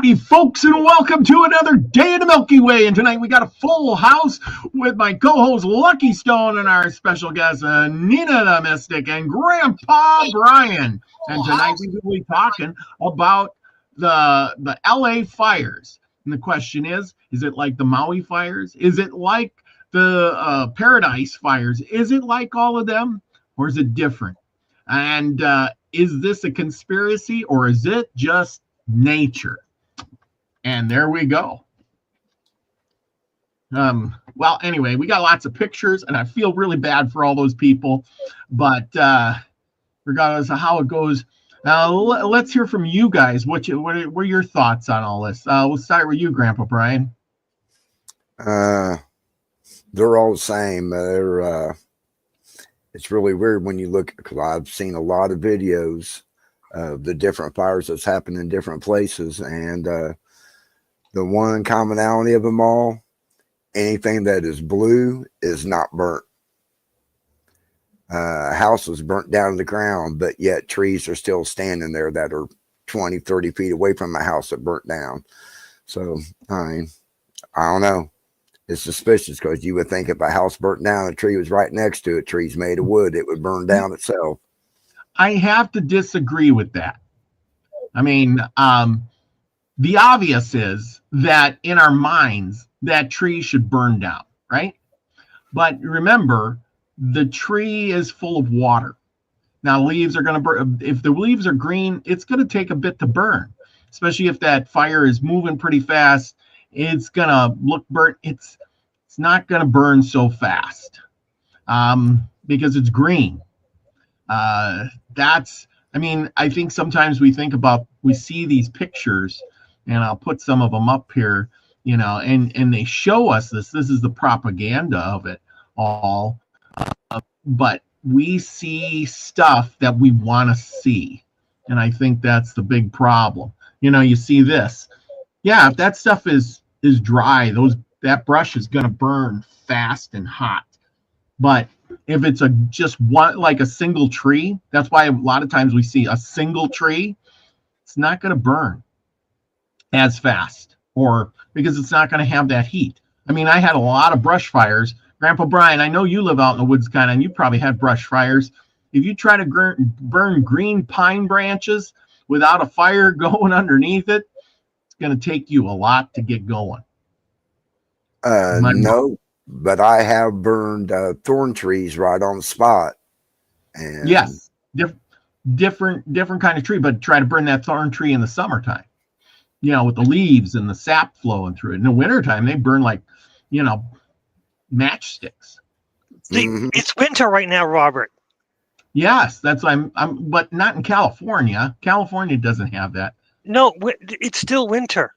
Howdy, folks, and welcome to another day in the Milky Way. And tonight we got a full house with my co-host Lucky Stone and our special guest Nina the Mystic and Grandpa Brian. And tonight we will be talking about the LA fires. And the question is it like the Maui fires? Is it like the Paradise fires? Is it like all of them, or is it different? And is this a conspiracy, or is it just nature? And there we go. Well, anyway, we got lots of pictures, and I feel really bad for all those people. But regardless of how it goes, let's hear from you guys. What are your thoughts on all this? We'll start with you, Grandpa Brian. They're all the same. It's really weird when you look, because I've seen a lot of videos of the different fires that's happened in different places, and the one commonality of them all, anything that is blue is not burnt. A house was burnt down to the ground, but yet trees are still standing there that are 20, 30 feet away from a house that burnt down. So, I mean, I don't know. It's suspicious, because you would think if a house burnt down, a tree was right next to it, trees made of wood, it would burn down itself. I have to disagree with that. I mean, the obvious is that in our minds, that tree should burn down, right? But remember, the tree is full of water. Now, leaves are going to burn. If the leaves are green, it's going to take a bit to burn, especially if that fire is moving pretty fast. It's going to look burnt. It's not going to burn so fast because it's green. I think sometimes we see these pictures, and I'll put some of them up here, and they show us this. This is the propaganda of it all. But we see stuff that we want to see. And I think that's the big problem. You see this. Yeah, if that stuff is dry, that brush is going to burn fast and hot. But if it's just one, like a single tree, that's why a lot of times we see a single tree, it's not going to burn as fast, or because it's not going to have that heat. I mean, I had a lot of brush fires. Grandpa Brian, I know you live out in the woods and you probably had brush fires. If you try to burn green pine branches without a fire going underneath it, it's going to take you a lot to get going. No, but I have burned thorn trees right on the spot. And yes, different kind of tree, but try to burn that thorn tree in the summertime, with the leaves and the sap flowing through it. In the wintertime, they burn like, matchsticks. It's winter right now, Robert. Yes, that's but not in California. California doesn't have that. No, it's still winter.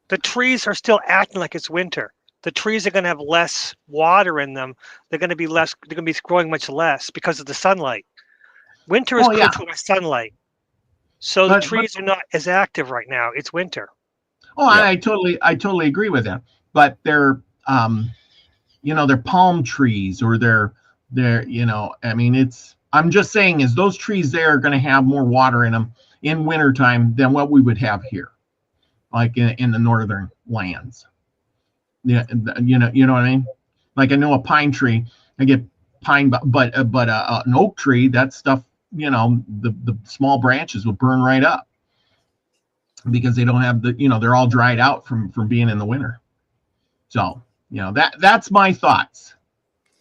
The trees are still acting like it's winter. The trees are going to have less water in them. They're going to be growing much less because of the sunlight. Winter is good for the sunlight. So the trees are not as active right now. It's winter. Oh, yeah. I totally agree with that. But they're they're palm trees, or they're I'm just saying is those trees there are going to have more water in them in wintertime than what we would have here, like in the northern lands. Yeah, you know what I mean? Like, I know a pine tree, I get pine, but an oak tree, that stuff, the small branches will burn right up because they don't have they're all dried out from being in the winter. So, that's my thoughts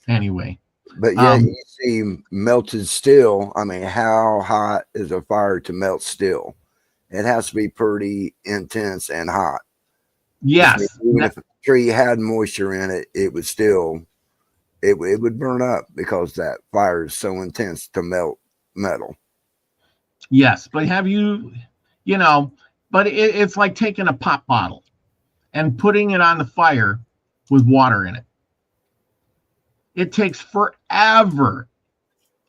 anyway. But yeah, you see melted steel. I mean, how hot is a fire to melt steel? It has to be pretty intense and hot. Yes. Even if a tree had moisture in it, it would still, it would burn up because that fire is so intense to melt metal. Yes, but it's like taking a pop bottle and putting it on the fire with water in it. It takes forever,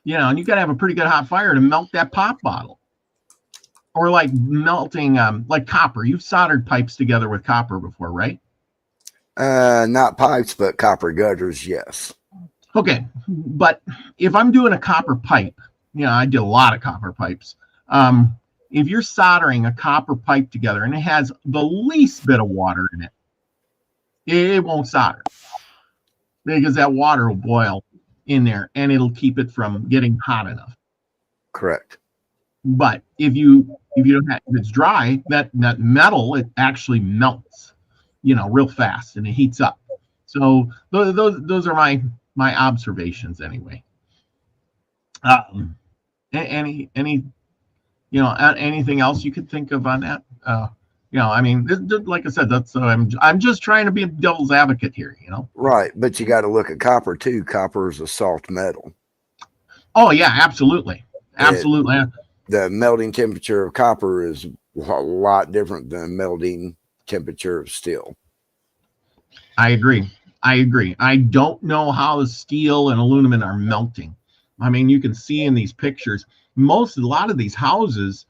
and you got to have a pretty good hot fire to melt that pop bottle. Or like melting, like copper. You've soldered pipes together with copper before, right? Not pipes, but copper gutters, yes. Okay, but if I'm doing a copper pipe, I did a lot of copper pipes. if you're soldering a copper pipe together and it has the least bit of water in it, it won't solder because that water will boil in there and it'll keep it from getting hot enough. Correct. But if it's dry, that metal, it actually melts, real fast, and it heats up. So those are my observations anyway. Anything else you could think of on that? I mean, like I said, that's I'm just trying to be a devil's advocate here. Right, but you got to look at copper too. Copper is a soft metal. Oh yeah, absolutely. The melting temperature of copper is a lot different than melting temperature of steel. I agree. I don't know how the steel and aluminum are melting. I mean, you can see in these pictures, a lot of these houses,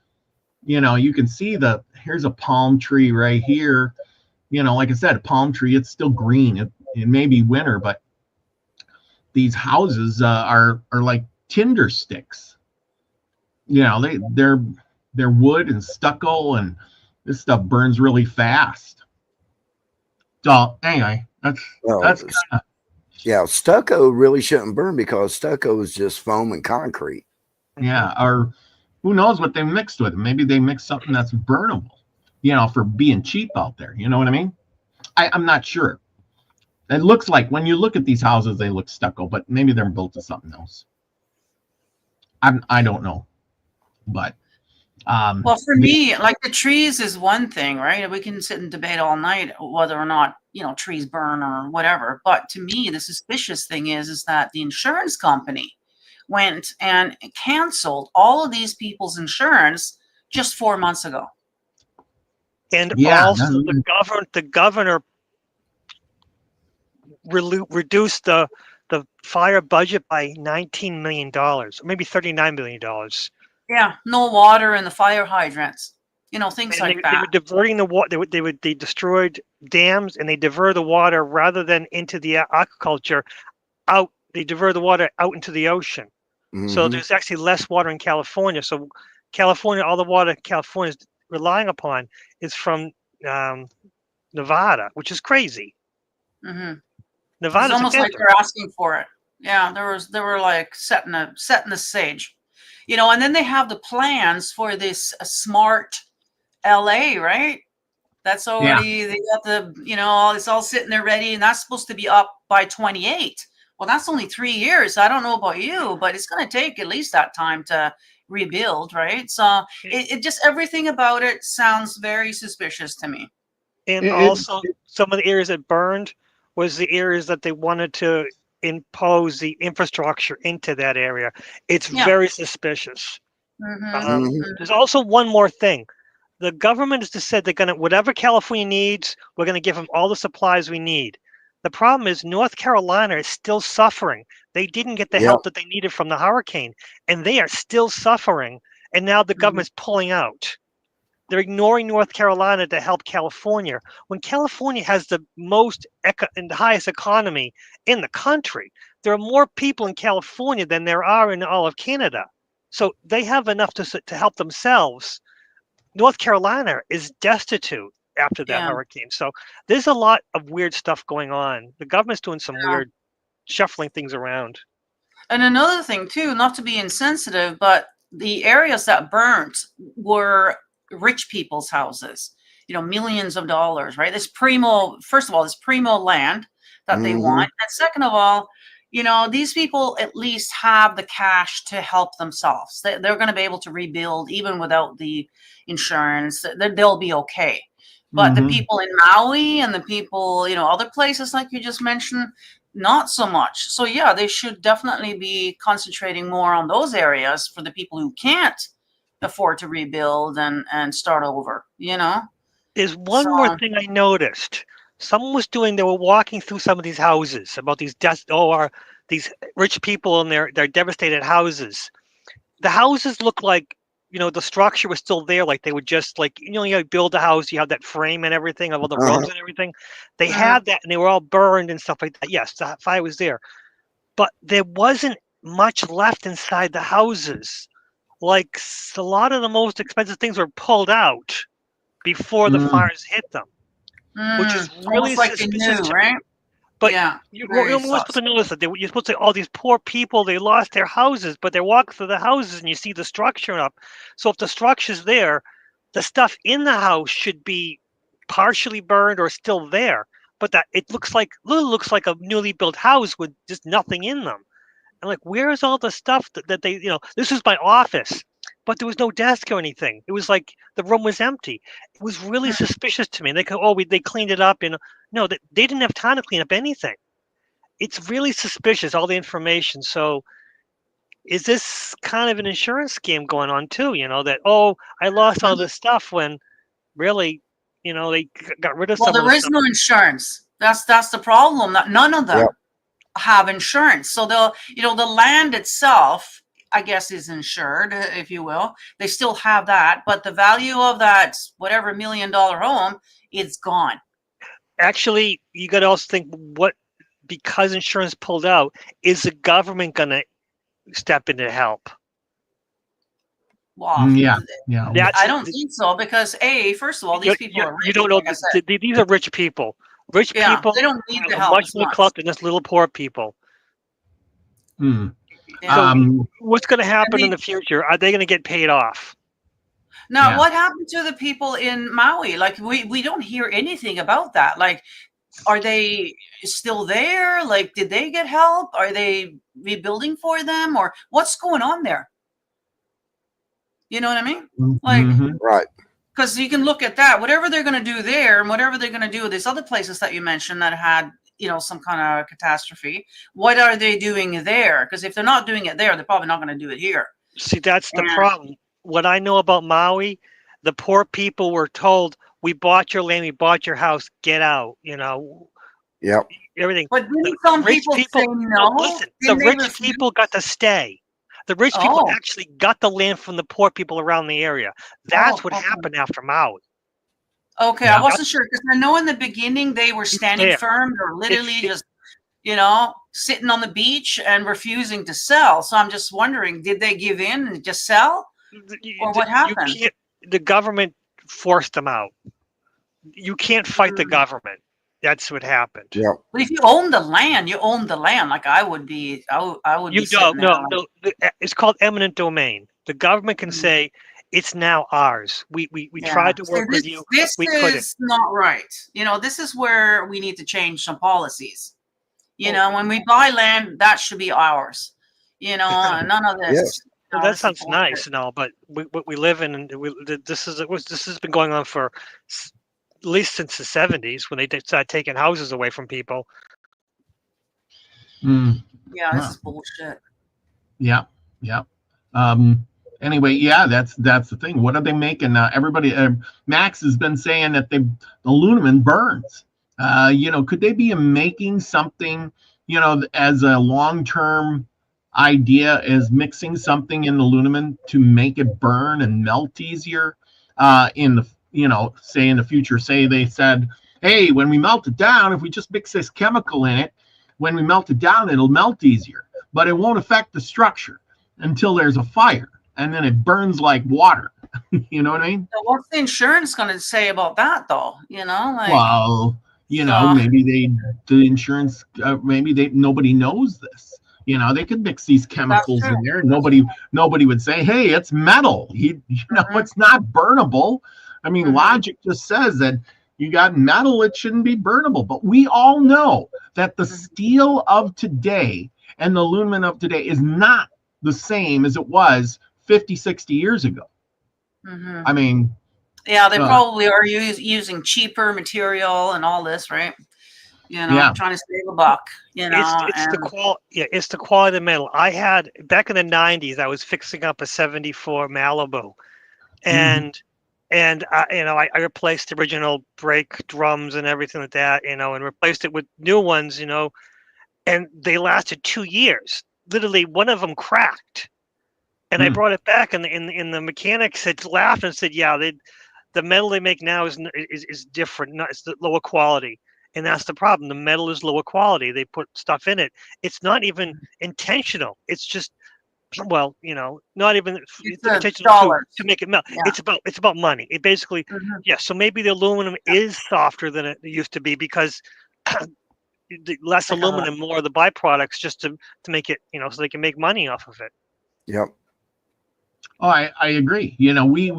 you can see here's a palm tree right here. Like I said, a palm tree, it's still green. It may be winter, but these houses are like tinder sticks. They're wood and stucco, and this stuff burns really fast. So anyway, that's kind of, yeah. Stucco really shouldn't burn because stucco is just foam and concrete. Yeah, or who knows what they mixed with it? Maybe they mixed something that's burnable, for being cheap out there. You know what I mean? I'm not sure. It looks like when you look at these houses, they look stucco, but maybe they're built to something else. I don't know. But well, for me, like the trees is one thing, right? We can sit and debate all night whether or not trees burn or whatever. But to me, the suspicious thing is that the insurance company went and canceled all of these people's insurance just 4 months ago. And also, the governor reduced the fire budget by $19 million, or maybe $39 million. Yeah, no water in the fire hydrants, things like that. They were diverting the water. They destroyed dams and they diverted the water rather than into the aquaculture out. They diverted the water out into the ocean. Mm-hmm. So there's actually less water in California. So California, all the water California is relying upon is from Nevada, which is crazy. Mm-hmm. Nevada's almost like they're asking for it. Yeah, they were like setting the stage. And then they have the plans for this smart LA, right? That's already, they got it's all sitting there ready, and that's supposed to be up by 28. Well, that's only 3 years. I don't know about you, but it's going to take at least that time to rebuild, right? So it just, everything about it sounds very suspicious to me. And also, some of the areas that burned was the areas that they wanted to impose the infrastructure into that area. It's very suspicious. Mm-hmm. There's also one more thing. The government has just said they're gonna, whatever California needs, we're gonna give them all the supplies we need. The problem is North Carolina is still suffering. They didn't get the help that they needed from the hurricane, and they are still suffering. And now the government's pulling out. They're ignoring North Carolina to help California, when California has the most and the highest economy in the country. There are more people in California than there are in all of Canada. So they have enough to help themselves. North Carolina is destitute after that hurricane. So there's a lot of weird stuff going on. The government's doing some weird shuffling things around. And another thing too, not to be insensitive, but the areas that burnt were rich people's houses, millions of dollars, right? First of all, this primo land that they want. And second of all, these people at least have the cash to help themselves. They're going to be able to rebuild even without the insurance. They'll be okay. But the people in Maui and the people, other places like you just mentioned, not so much. So yeah, they should definitely be concentrating more on those areas for the people who can't afford to rebuild and start over, There's one more thing I noticed. Someone was they were walking through some of these houses about these these rich people in their devastated houses. The houses look like, the structure was still there. Like they would just you build a house, you have that frame and everything of all the rugs and everything. They had that and they were all burned and stuff like that. Yes, the fire was there, but there wasn't much left inside the houses. like a lot of the most expensive things were pulled out before the Mm. fires hit them, which is really almost like they suspicious knew, to me. right? But Yeah, you're very supposed sus. to notice that you're supposed to say, all these poor people, they lost their houses, but they're walking through the houses and you see the structure up. So if the structure's there, the stuff in the house should be partially burned or still there. But that it literally looks like a newly built house with just nothing in them. And like, where is all the stuff that they, this is my office, but there was no desk or anything. It was like the room was empty. It was really suspicious to me. They go, they cleaned it up. And no, they didn't have time to clean up anything. It's really suspicious, all the information. So is this kind of an insurance scam going on too? That, I lost all this stuff when really, they got rid of Well, some of there the is stuff. no insurance. That's the problem. None of them Yep. have insurance. So the land itself, I guess, is insured, if you will. They still have that, but the value of that whatever $1 million home, it's gone. Actually, you got to also think because insurance pulled out, is the government going to step in to help? Well, Yeah. I don't think so because first of all, these people are rich. You don't know. Like I said. These are rich people. Rich Yeah, people they don't need the have help much as more much. clout than us little poor people. Mm. Yeah. What's going to happen in the future? Are they going to get paid off? Now, Yeah. what happened to the people in Maui? Like, we don't hear anything about that. Like, are they still there? Like, did they get help? Are they rebuilding for them? Or what's going on there? You know what I mean? Like, Mhm. Right. because you can look at that. Whatever they're going to do there and whatever they're going to do with these other places that you mentioned that had, some kind of catastrophe, what are they doing there? Because if they're not doing it there, they're probably not going to do it here. See, that's the And- problem. What I know about Maui, the poor people were told, "We bought your land, we bought your house, get out." Yep. Everything. But didn't The some rich people say no, no? listen, the Didn't they rich refuse? people got to stay. The rich people Oh. actually got the land from the poor people around the area. That's what okay. happened after Maui. Okay, Yeah. I wasn't sure because I know in the beginning they were standing there. firm or literally just, sitting on the beach and refusing to sell. So I'm just wondering, did they give in and just sell? Or what happened? The government forced them out. You can't fight the government. That's what happened. Yep. But if you own the land, you own the land. Like I would be, I would You be don't. sitting there No. It's called eminent domain. The government can say it's now ours. We tried to work with you. This We couldn't. is not right. This is where we need to change some policies. When we buy land, that should be ours. None of this. Yes. Well, that sounds nice and all, but what we live in, and this has been going on for at least since the 70s when they started taking houses away from people. Mm. Yeah, this is bullshit. Yeah. Anyway, yeah, that's the thing. What are they making? Everybody, Max has been saying that aluminum burns. Could they be making something, as a long-term idea, is mixing something in aluminum to make it burn and melt easier? In the, say in the future, say they said, hey, when we melt it down, if we just mix this chemical in it, when we melt it down, it'll melt easier, but it won't affect the structure until there's a fire, and then it burns like water. You know what I mean? So what's the insurance going to say about that, though? Well, maybe the insurance, nobody knows this. They could mix these chemicals in there. Nobody would say, hey, it's metal. It's not burnable. I mean, logic just says that you got metal, it shouldn't be burnable. But we all know that the steel of today and the aluminum of today is not the same as it was 50, 60 years ago. I mean, yeah, they probably are using cheaper material and all this, right? Trying to save a buck. It's the quality of metal. I had back in the 90s. I was fixing up a '74 Malibu, and I replaced the original brake drums and everything like that, and replaced it with new ones, and they lasted 2 years. Literally, one of them cracked, and I brought it back, and the mechanics had laughed and said, "Yeah, the metal they make now is different. It's the lower quality." And that's the problem. The metal is lower quality. They put stuff in it. It's not even intentional. It's just well, not even It's the a potential dollars. to make it melt. Yeah. It's about money. It basically, So maybe the aluminum is softer than it used to be because the less aluminum, more of the byproducts, just to make it, so they can make money off of it. Yep. Oh, I agree. We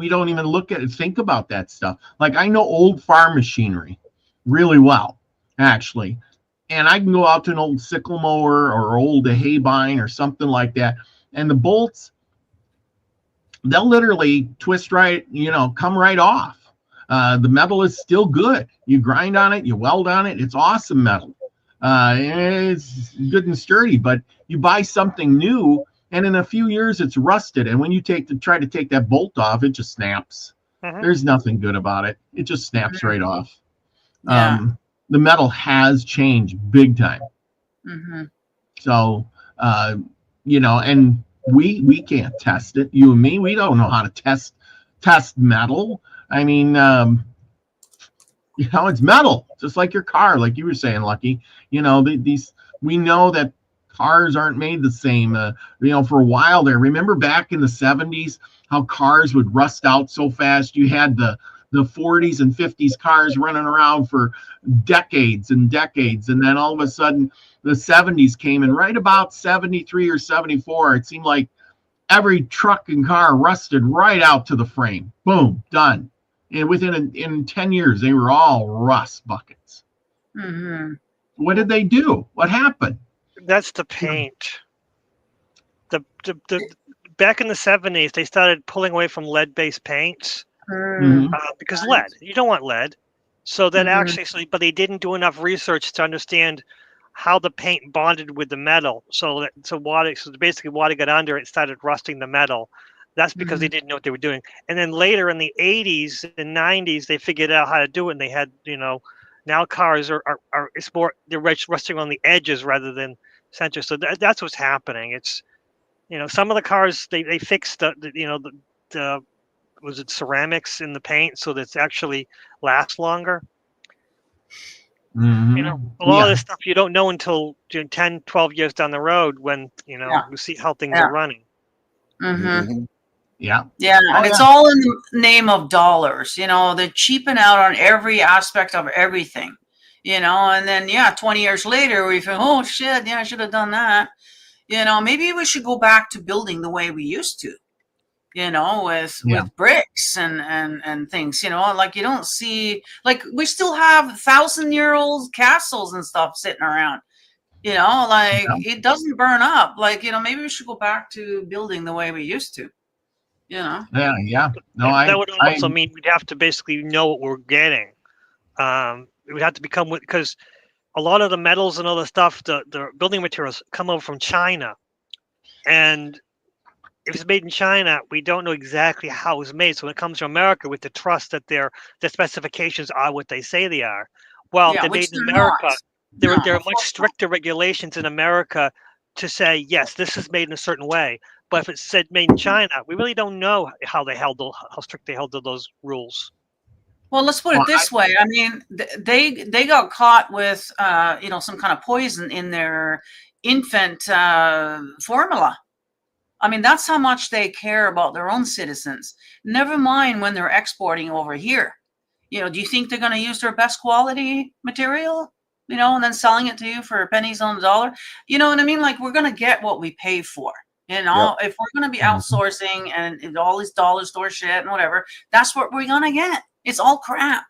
don't even think about that stuff. Like, I know old farm machinery really well, actually. And I can go out to an old sickle mower or old haybine or something like that. And the bolts, they'll literally twist right, come right off. The metal is still good. You grind on it, you weld on it. It's awesome metal. It's good and sturdy, but you buy something new and in a few years it's rusted. And when you try to take that bolt off, it just snaps. There's nothing good about it. It just snaps right off. Yeah. The metal has changed big time. So, and we can't test it. You and me, we don't know how to test metal. I mean, it's metal, just like your car, like you were saying, Lucky. These we know that cars aren't made the same. For a while there, remember back in the 70s how cars would rust out so fast? You had the 40s and 50s cars running around for decades and decades, and then all of a sudden the 70s came, and right about 73 or 74, it seemed like every truck and car rusted right out to the frame. Boom, done. And in 10 years, they were all rust buckets. What did they do? What happened? That's the paint. The back in the 70s, they started pulling away from lead-based paints because lead. You don't want lead. So that but they didn't do enough research to understand how the paint bonded with the metal. So basically water got under it, started rusting the metal. That's because they didn't know what they were doing. And then later in the 80s and 90s, they figured out how to do it, and they had, now cars they're rusting on the edges rather than center. So that's what's happening. It's, some of the cars they fixed the was it ceramics in the paint so that it's actually lasts longer. A lot of this stuff you don't know until 10, 12 years down the road when, you see how things are running. Yeah. Yeah. And it's all in the name of dollars. They're cheaping out on every aspect of everything, and then, 20 years later, we think, oh, shit, I should have done that. Maybe we should go back to building the way we used to, with bricks and things, like you don't see, like we still have 1,000-year-old castles and stuff sitting around, it doesn't burn up. Like, maybe we should go back to building the way we used to. Yeah. No, that would also mean we'd have to basically know what we're getting. It would have to become, because a lot of the metals and other stuff, the building materials come over from China, and if it's made in China, we don't know exactly how it was made. So when it comes to America, we have to trust that their specifications are what they say they are. Well, they're made in America. There are much stricter regulations in America to say, yes, this is made in a certain way. But if it's said made in China, we really don't know how strict they held to those rules. Well, let's put it this way. I mean, they got caught with some kind of poison in their infant formula. I mean, that's how much they care about their own citizens. Never mind when they're exporting over here. Do you think they're going to use their best quality material? And then selling it to you for pennies on the dollar. You know what I mean? Like, we're going to get what we pay for. If we're going to be outsourcing and all these dollar store shit and whatever, that's what we're going to get. It's all crap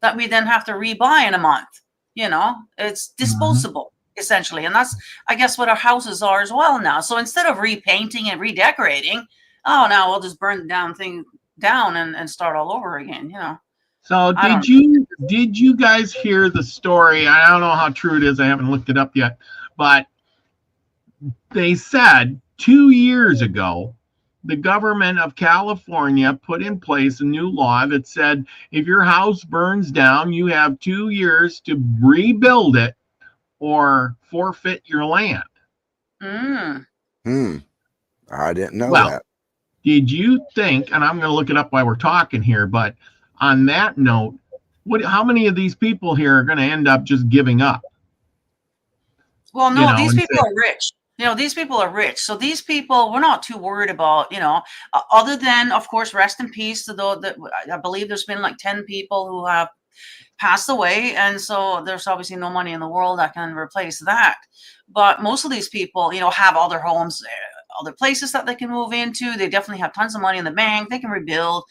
that we then have to rebuy in a month. It's disposable, essentially. And that's, I guess, what our houses are as well now. So instead of repainting and redecorating, now we'll just burn the thing down and start all over again, So did you guys hear the story? I don't know how true it is. I haven't looked it up yet, but they said 2 years ago, the government of California put in place a new law that said if your house burns down, you have 2 years to rebuild it or forfeit your land. I didn't know that. Did you think, and I'm going to look it up while we're talking here, but on that note, how many of these people here are going to end up just giving up? Well, no, these people are rich. You know, these people are rich. So these people, we're not too worried about, you know, other than, of course, rest in peace to those that I believe there's been like 10 people who have passed away. And so there's obviously no money in the world that can replace that. But most of these people, you know, have other homes, other places that they can move into. They definitely have tons of money in the bank. They can rebuild.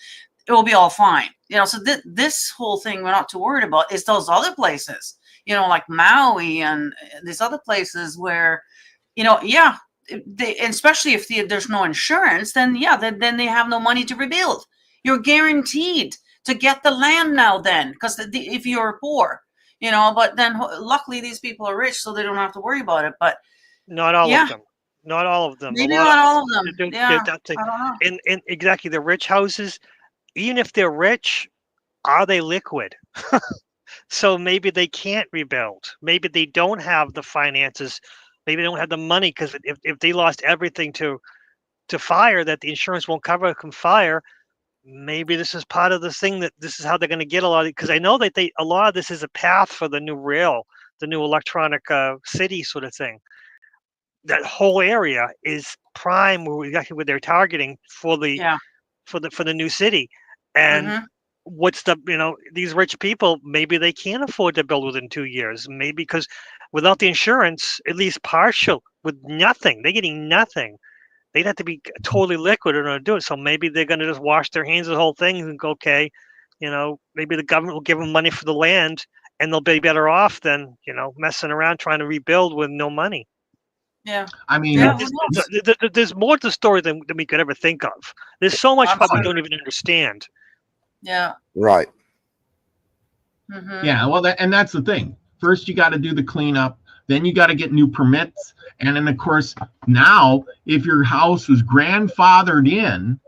It will be all fine. You know, so this whole thing we're not too worried about is those other places, you know, like Maui and these other places where, you know, yeah, they, especially if there's no insurance, then yeah, then they have no money to rebuild. You're guaranteed to get the land now then, because if you're poor, you know, but then luckily these people are rich, so they don't have to worry about it. But Not all yeah, of them. Not all of them. maybe A lot not all of them. they're- Yeah, that's I don't know. and exactly the rich houses, even if they're rich, are they liquid? So maybe they can't rebuild. Maybe they don't have the finances. Maybe they don't have the money, because if they lost everything to fire, that the insurance won't cover from fire. Maybe this is part of this thing, that this is how they're going to get a lot of, because I know that a lot of this is a path for the new rail, the new electronic city sort of thing. That whole area is prime, exactly what they're targeting for the Yeah. for the new city. And Mhm. what's the, you know, these rich people, maybe they can't afford to build within 2 years, maybe because without the insurance, at least partial, with nothing, they're getting nothing. They'd have to be totally liquid in order to do it. So maybe they're going to just wash their hands of the whole thing and go, okay, you know, maybe the government will give them money for the land, and they'll be better off than, you know, messing around trying to rebuild with no money. Yeah. I mean, Yeah. it's, Who knows? There's more to the story than we could ever think of. There's so much probably we Absolutely. don't even understand. Yeah. Right. Mhm. yeah, well, and that's the thing. First, you got to do the cleanup. Then you got to get new permits. And then, of course, now if your house was grandfathered in,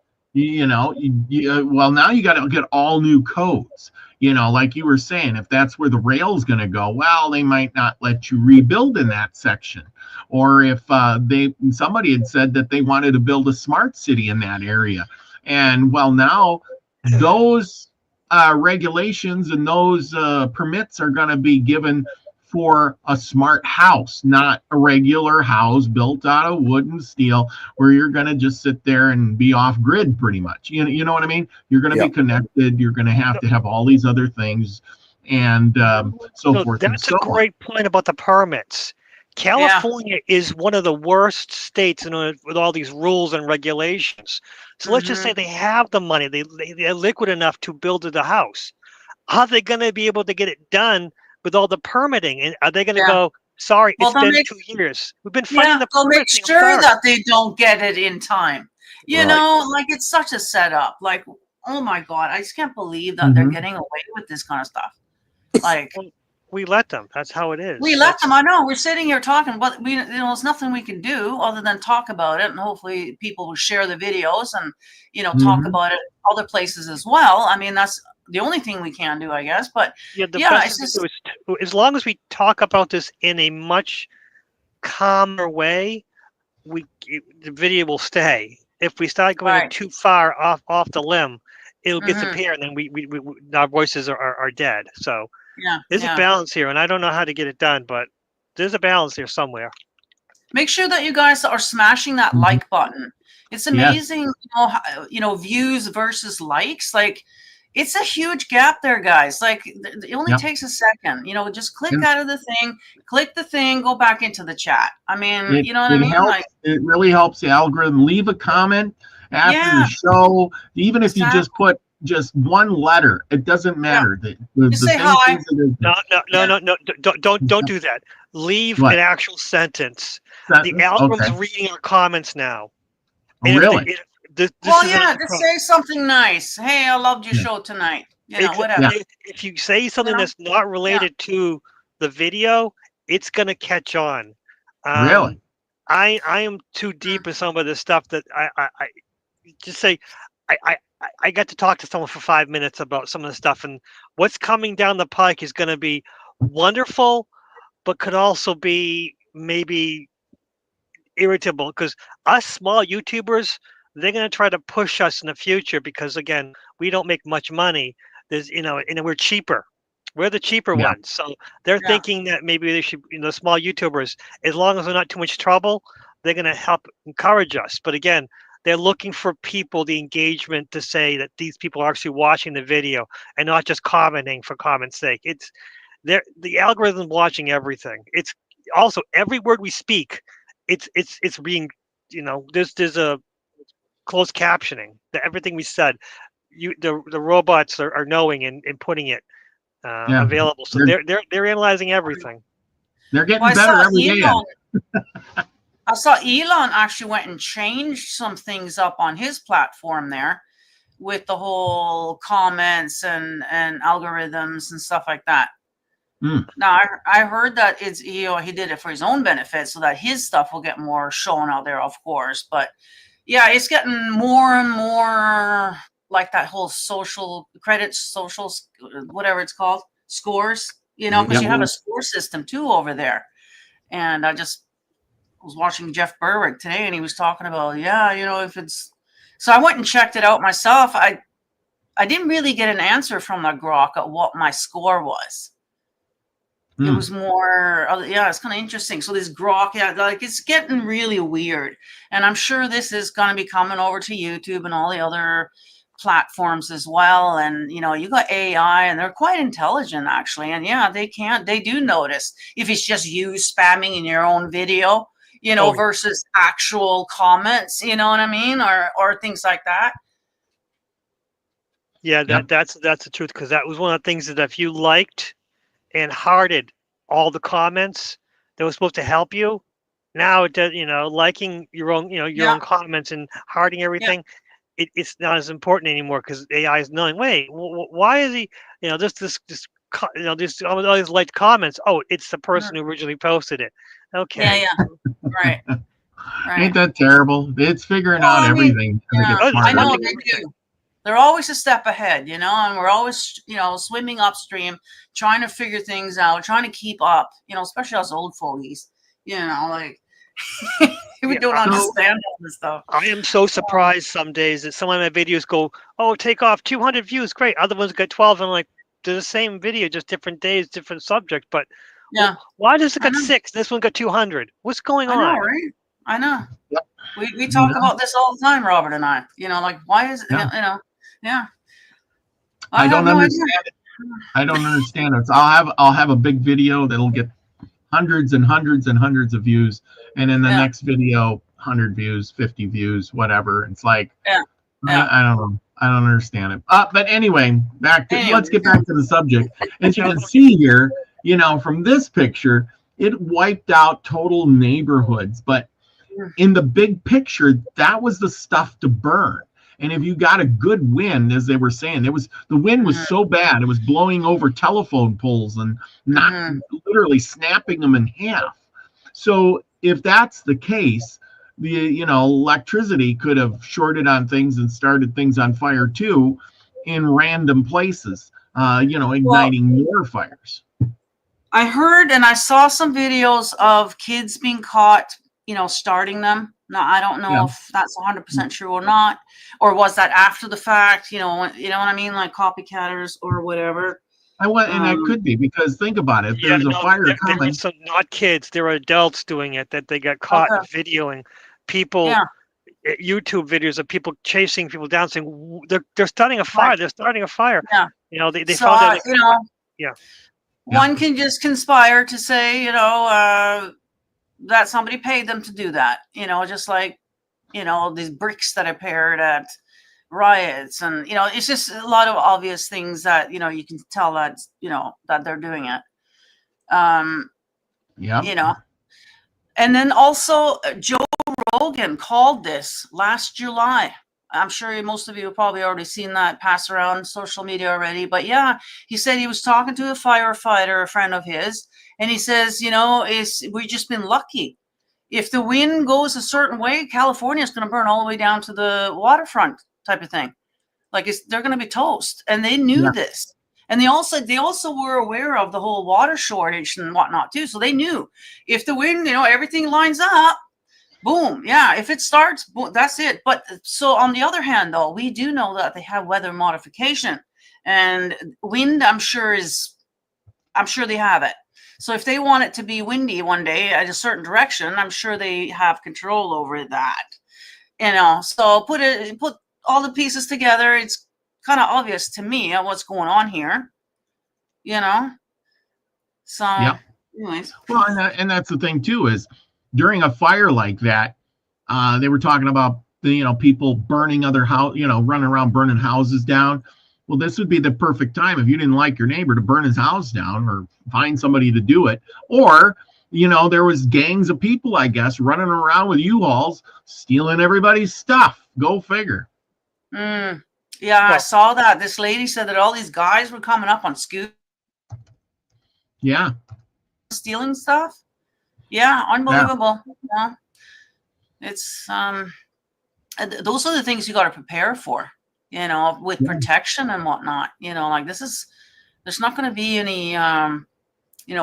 well, now you got to get all new codes. You know, like you were saying, if that's where the rail's going to go, well, they might not let you rebuild in that section. Or if somebody had said that they wanted to build a smart city in that area, and well, now those regulations and those permits are going to be given for a smart house, not a regular house built out of wood and steel, where you're going to just sit there and be off grid pretty much. You know what I mean? You're going to Yeah. be connected. You're going to have all these other things, and so forth and That's so a on. great point about the permits. California is one of the worst states with all these rules and regulations. So let's just say they have the money, they're liquid enough to build the house. Are they going to be able to get it done with all the permitting? And are they going to Yeah. go, sorry, Well, it's they'll been make- 2 years. We've been fighting Yeah, the they'll make permitting. I'm sure sorry." that they don't get it in time. You Right. know, like it's such a setup. Like, oh my God, I just can't believe that they're Mhm. getting away with this kind of stuff. Like, Well, we let them. That's how it is. we let them. I know we're sitting here talking, but there's nothing we can do other than talk about it, and hopefully people will share the videos and talk Mhm. about it other places as well. I mean, that's the only thing we can do, I guess. But Yeah, the yeah, best it's thing to just do is, as long as we talk about this in a much calmer way, the video will stay. If we start going right. too far off the limb, it'll Mhm. disappear, and then we our voices are dead. So Yeah, there's a yeah. balance here, and I don't know how to get it done, but there's a balance here somewhere. Make sure that you guys are smashing that Mhm. like button. It's Yes. amazing, views versus likes. Like, it's a huge gap there, guys. Like, it only Yep. takes a second. Just click And- out of the thing, click the thing, go back into the chat. I mean, It, you know what I it mean? helps. Like, It really helps the algorithm. Leave a comment after Yeah. the show, even if you just Exactly. put just one letter. It doesn't matter. The Just say thing hi. is that No, Yeah. don't do that. Leave What? an actual sentence. The sentence. algorithm's Okay. reading our comments now. Oh, And really? this Well, is yeah, another just problem. say something nice. Hey, I loved your Yeah. show tonight. Exa- Whatever. If you say something know? that's not related to the video, it's gonna catch on. Really? I am too deep in some of this stuff that I just say I got to talk to someone for 5 minutes about some of the stuff, and what's coming down the pike is going to be wonderful, but could also be maybe irritable, because us small YouTubers, they're going to try to push us in the future because, again, we don't make much money. And we're cheaper. We're the cheaper Yeah. ones. So they're Yeah. thinking that maybe they should, small YouTubers, as long as they're not too much trouble, they're going to help encourage us. But again, they're looking for people, the engagement to say that these people are actually watching the video and not just commenting for comment's sake. It's the algorithm watching everything. It's also every word we speak, it's being, there's a closed captioning that everything we said, the robots are knowing and putting it Yeah. available. So they're analyzing everything. They're getting Well, better every day. I saw Elon actually went and changed some things up on his platform there with the whole comments and algorithms and stuff like that. Now, I heard that he did it for his own benefit so that his stuff will get more shown out there, of course. But yeah, it's getting more and more like that whole social credits, socials, whatever it's called, scores, because you have a score system too over there. And I just was watching Jeff Berwick today and he was talking about, if it's, so I went and checked it out myself. I didn't really get an answer from the Grok at what my score was. It was more, it's kind of interesting. So this Grok, it's getting really weird. And I'm sure this is going to be coming over to YouTube and all the other platforms as well. And, you got AI and they're quite intelligent actually. And they do notice if it's just you spamming in your own video, versus actual comments, you know what I mean? Or things like that. Yeah, that's the truth. Because that was one of the things that if you liked and hearted all the comments that was supposed to help you, now it does, liking your own, your own comments and hearting everything, it's not as important anymore because AI is knowing, wait, why is he, all these liked comments? Oh, it's the person who originally posted it. Okay. Yeah. Right. Ain't that terrible? It's figuring out everything. I know they do. They're always a step ahead, and we're always, swimming upstream, trying to figure things out, trying to keep up, especially us old fogies, we don't understand all this stuff. I am so surprised some days that some of my videos go, oh, take off 200 views. Great. Other ones get 12. And I'm like, they're the same video, just different days, different subject. But why does it got 6? This one got 200. What's going on? I know, right? I know. Yep. We talk about this all the time, Robert and I. Like, why is it? Yeah. I don't understand it. I don't understand it. So I'll have a big video that'll get hundreds and hundreds and hundreds of views, and in the next video, 100 views, 50 views, whatever. It's like, I don't know. I don't understand it. But anyway, let's get back to the subject. As you can see here, from this picture, it wiped out total neighborhoods. But in the big picture, that was the stuff to burn. And if you got a good wind, as they were saying, the wind was so bad, it was blowing over telephone poles and literally snapping them in half. So if that's the case, the electricity could have shorted on things and started things on fire too, in random places, igniting more fires. I heard and I saw some videos of kids being caught, starting them. Now, I don't know if that's 100% true or not, or was that after the fact, you know what I mean? Like copycatters or whatever. And that could be, because think about it. If there's a fire coming. There not kids, there are adults doing it, that they got caught videoing people, YouTube videos of people chasing people down saying they're starting a fire. Right. They're starting a fire. Yeah. They found out. One can just conspire to say, that somebody paid them to do that, just like, these bricks that appeared at riots. And, it's just a lot of obvious things that, you can tell that, that they're doing it. And then also Joe Rogan called this last July. I'm sure most of you have probably already seen that pass around social media already. But he said he was talking to a firefighter, a friend of his, and he says, we've just been lucky. If the wind goes a certain way, California is going to burn all the way down to the waterfront type of thing. Like they're going to be toast. And they knew this. And they also were aware of the whole water shortage and whatnot too. So they knew if the wind, everything lines up, boom. Yeah. If it starts, boom, that's it. But so on the other hand, though, we do know that they have weather modification, and wind, I'm sure, is I'm sure they have it. So if they want it to be windy one day at a certain direction, I'm sure they have control over that. You know, so put all the pieces together. It's kind of obvious to me what's going on here. You know, so Yeah. anyways. Well, and that's the thing too, is during a fire like that, they were talking about people burning other house, running around burning houses down. Well, this would be the perfect time if you didn't like your neighbor to burn his house down, or find somebody to do it. Or, there was gangs of people, I guess, running around with U-Hauls, stealing everybody's stuff. Go figure. Yeah, I saw that. This lady said that all these guys were coming up on scooters. Yeah. Stealing stuff. Yeah, unbelievable. Yeah. It's those are the things you got to prepare for, with protection and whatnot. Like there's not going to be any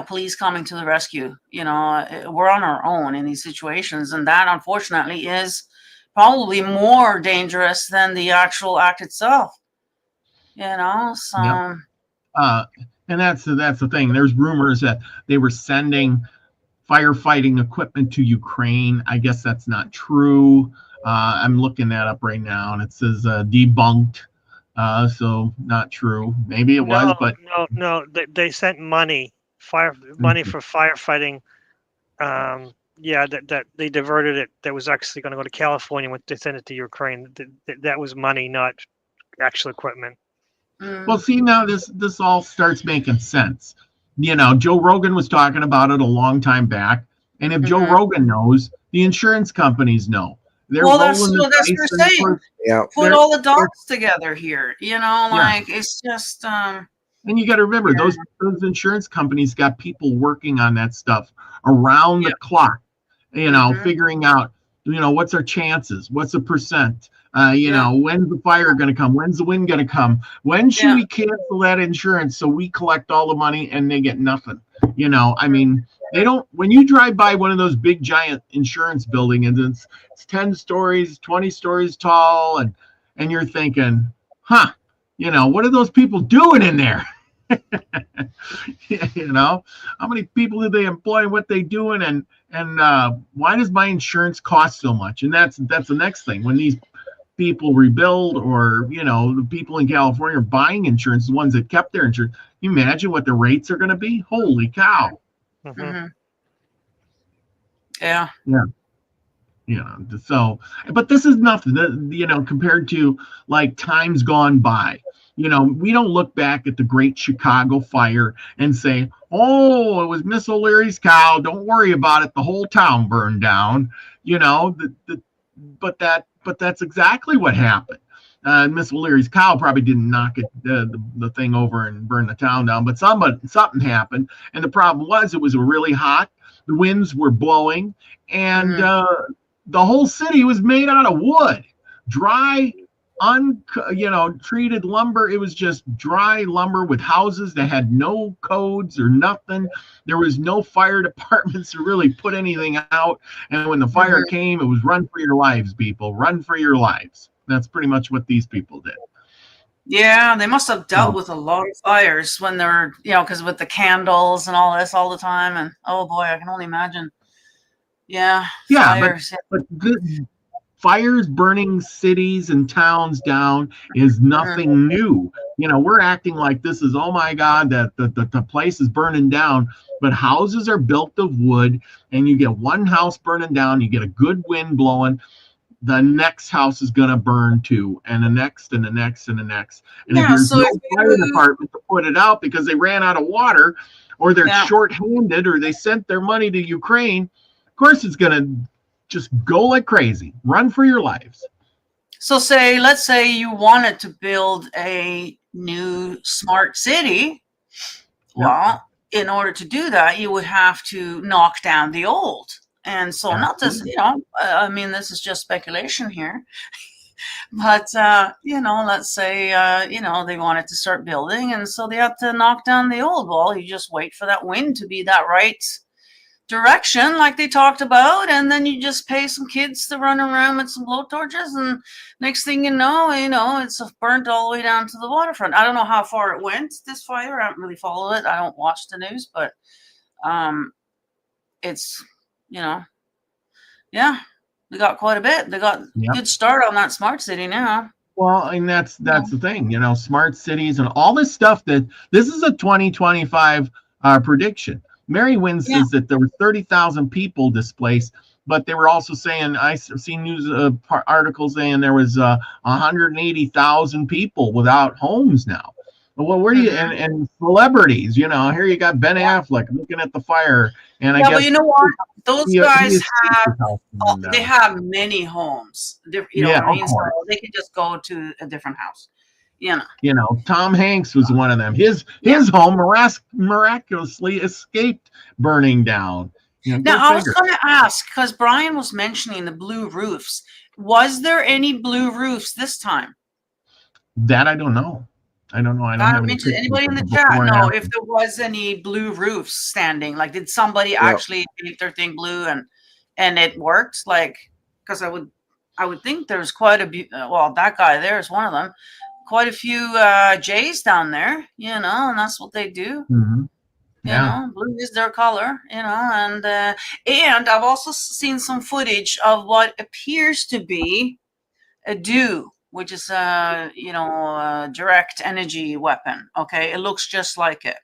police coming to the rescue. We're on our own in these situations, and that unfortunately is probably more dangerous than the actual act itself. So and that's the thing. There's rumors that they were sending firefighting equipment to Ukraine. I guess that's not true. I'm looking that up right now, and it says debunked. So not true. Maybe it was, but no. They sent money for firefighting. That they diverted it. That was actually going to go to California when they sent it to Ukraine. That was money, not actual equipment. Well, see, now this all starts making sense. Joe Rogan was talking about it a long time back, and if Joe Rogan knows, the insurance companies know. That's what we're saying. Yeah. Put all the dots together here. It's just. And you got to remember, those insurance companies got people working on that stuff around the clock. Figuring out, what's our chances? What's the percent? When's the fire going to come? When's the wind going to come? When should we cancel that insurance so we collect all the money and they get nothing? I mean, they don't. When you drive by one of those big giant insurance buildings and it's 10 stories, 20 stories tall, and you're thinking, what are those people doing in there? How many people do they employ, what they doing, and why does my insurance cost so much? And that's the next thing. When these people rebuild, or the people in California are buying insurance, the ones that kept their insurance, can you imagine what the rates are going to be? Holy cow. Yeah. So, but this is nothing, compared to like times gone by. We don't look back at the Great Chicago Fire and say, oh, it was Miss O'Leary's cow, don't worry about it, the whole town burned down. But that's exactly what happened. Miss O'Leary's cow probably didn't knock the thing over and burn the town down, but something happened. And the problem was, it was really hot, the winds were blowing, and the whole city was made out of wood, dry, treated lumber. It was just dry lumber with houses that had no codes or nothing. There was no fire departments to really put anything out. And when the fire came, it was run for your lives, people. Run for your lives. That's pretty much what these people did. Yeah, they must have dealt with a lot of fires when they're, because with the candles and all this all the time. And oh boy, I can only imagine. Yeah. Fires. But fires burning cities and towns down is nothing new. We're acting like this is, oh my God, that the place is burning down. But houses are built of wood, and you get one house burning down, you get a good wind blowing, the next house is going to burn too, and the next, and the next, and the next. And if there's no fire department to put it out because they ran out of water, or they're short-handed, or they sent their money to Ukraine, of course it's going to just go like crazy. Run for your lives. So let's say you wanted to build a new smart city. Well, in order to do that, you would have to knock down the old. And so not this, this is just speculation here. But, let's say, they wanted to start building. And so they have to knock down the old wall. You just wait for that wind to be that right direction like they talked about, and then you just pay some kids to run around with some blowtorches, and next thing you know, it's burnt all the way down to the waterfront. I don't know how far it went, this fire. I don't really follow it. I don't watch the news, but it's, yeah, they got quite a bit. They got a good start on that smart city now. Well, and that's the thing, smart cities and all this stuff. This is a 2025 prediction. Mary Wynn says that there were 30,000 people displaced, but they were also saying, I've seen news articles saying there was 180,000 people without homes now. Well, where do you, and celebrities, here you got Ben Affleck looking at the fire. And I guess, but you know what? Those guys they have many homes. What I mean? So they could just go to a different house. Tom Hanks was one of them. His home miraculously escaped burning down. Now, I was going to ask, because Brian was mentioning the blue roofs. Was there any blue roofs this time? That I don't know. I don't have anybody in the chat know if there was any blue roofs standing. Like, did somebody actually paint their thing blue and it worked? Like, because I would think there's quite a that guy there is one of them. Quite a few Jays down there, and that's what they do. Mm-hmm. Yeah. Blue is their color, and I've also seen some footage of what appears to be a dew, which is a direct energy weapon. Okay, it looks just like it.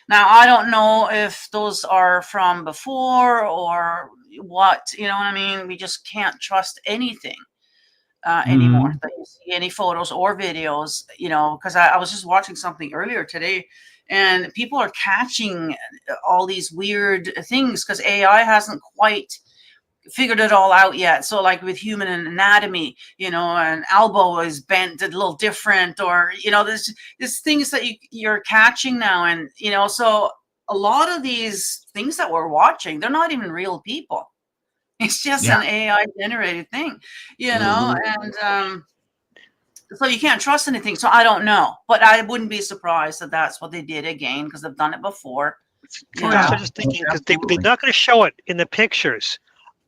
Now, I don't know if those are from before or what, you know what I mean? We just can't trust anything anymore. That you see any photos or videos, because I was just watching something earlier today, and people are catching all these weird things because AI hasn't quite figured it all out yet. So like with human anatomy, an elbow is bent a little different, or there's things that you're catching now, and so a lot of these things that we're watching, they're not even real people. It's just an AI generated thing, and so you can't trust anything. So I don't know, but I wouldn't be surprised that that's what they did again, because they've done it before. I'm just thinking, because they're not going to show it in the pictures,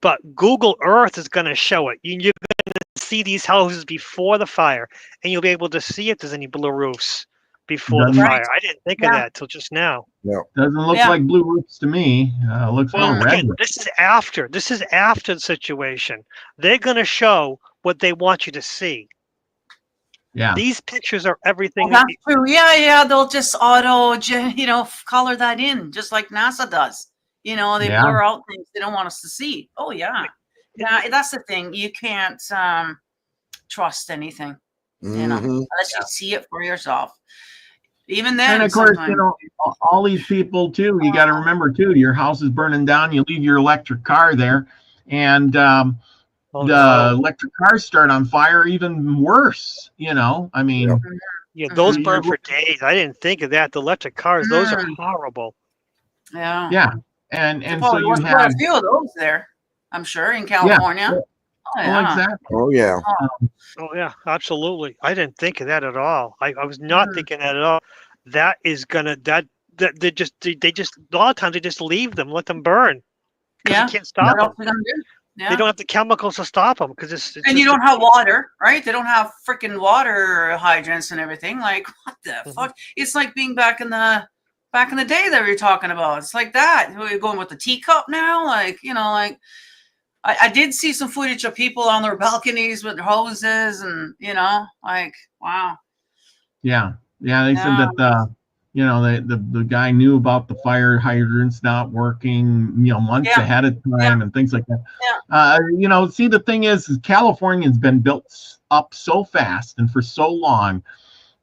but Google Earth is going to show it. You're going to see these houses before the fire, and you'll be able to see if there's any blue roofs before the fire. I didn't think of that till just now. No, doesn't look like blue roofs to me. Looks more red. Again, this is after the situation. They're going to show what they want you to see. Yeah. These pictures are everything. That's true. Yeah. They'll just auto, color that in, just like NASA does. They blur out things they don't want us to see. Oh yeah. That's the thing. You can't trust anything, unless you see it for yourself. Even then, and of course, all these people too. You got to remember too. Your house is burning down. You leave your electric car there, and electric cars start on fire. Even worse, I mean. Yeah, those burn for days. I didn't think of that. The electric cars, those are horrible. Yeah. Yeah, and so you have a few of those there, I'm sure, in California. Yeah. Exactly. Oh yeah. Oh yeah, absolutely. I didn't think of that at all. I was not thinking that at all. That is gonna they just a lot of times they just leave them, let them burn. Yeah. You can't stop them. Yeah. They don't have the chemicals to stop them because it's and you don't have water, right? They don't have freaking water hydrants and everything. Like, what the fuck? It's like being back in the day that we were talking about. It's like that. We're going with the teacup now, I did see some footage of people on their balconies with their hoses, and wow. Yeah. They said that the guy knew about the fire hydrants not working, months ahead of time and things like that. Yeah. See, the thing is California's been built up so fast and for so long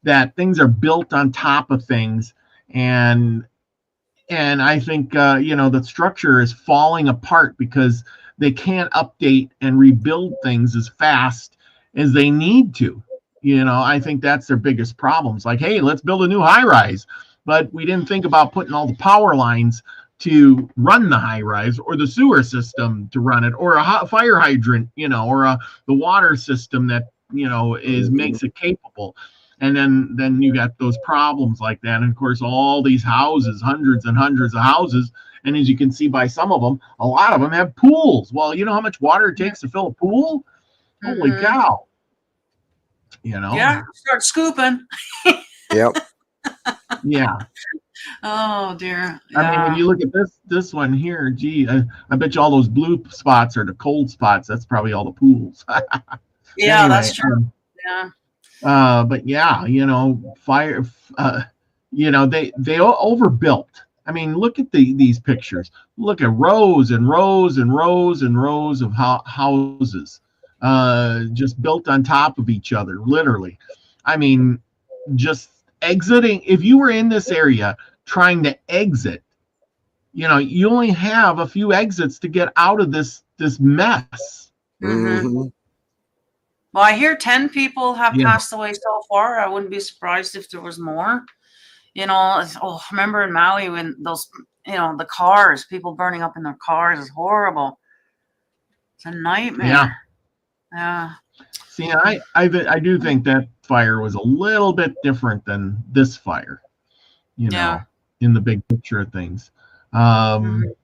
that things are built on top of things, and I think the structure is falling apart because they can't update and rebuild things as fast as they need to. I think that's their biggest problems. Like, hey, let's build a new high rise, but we didn't think about putting all the power lines to run the high rise, or the sewer system to run it, or a fire hydrant, or the water system that makes it capable. And then you got those problems like that. And of course, all these houses, hundreds and hundreds of houses, And as you can see by some of them, a lot of them have pools. Well, you know how much water it takes to fill a pool? Holy cow. You know? Yeah, start scooping. Yep. Yeah. Oh dear. I mean, if you look at this one here, gee, I bet you all those blue spots are the cold spots. That's probably all the pools. Yeah, Anyway, that's true. Yeah. but yeah, you know, fire. You know, they overbuilt. I mean, look at these pictures. Look at rows and rows and rows and rows of houses, just built on top of each other, literally. I mean, just exiting. If you were in this area trying to exit, you know, you only have a few exits to get out of this mess. Mm-hmm. Well, I hear 10 people have Yeah. passed away so far. I wouldn't be surprised if there was more. You know, remember in Maui when those, you know, the cars, people burning up in their cars is horrible. It's a nightmare. Yeah. Yeah. See, I do think that fire was a little bit different than this fire, you know, Yeah. in the big picture of things. Mhm.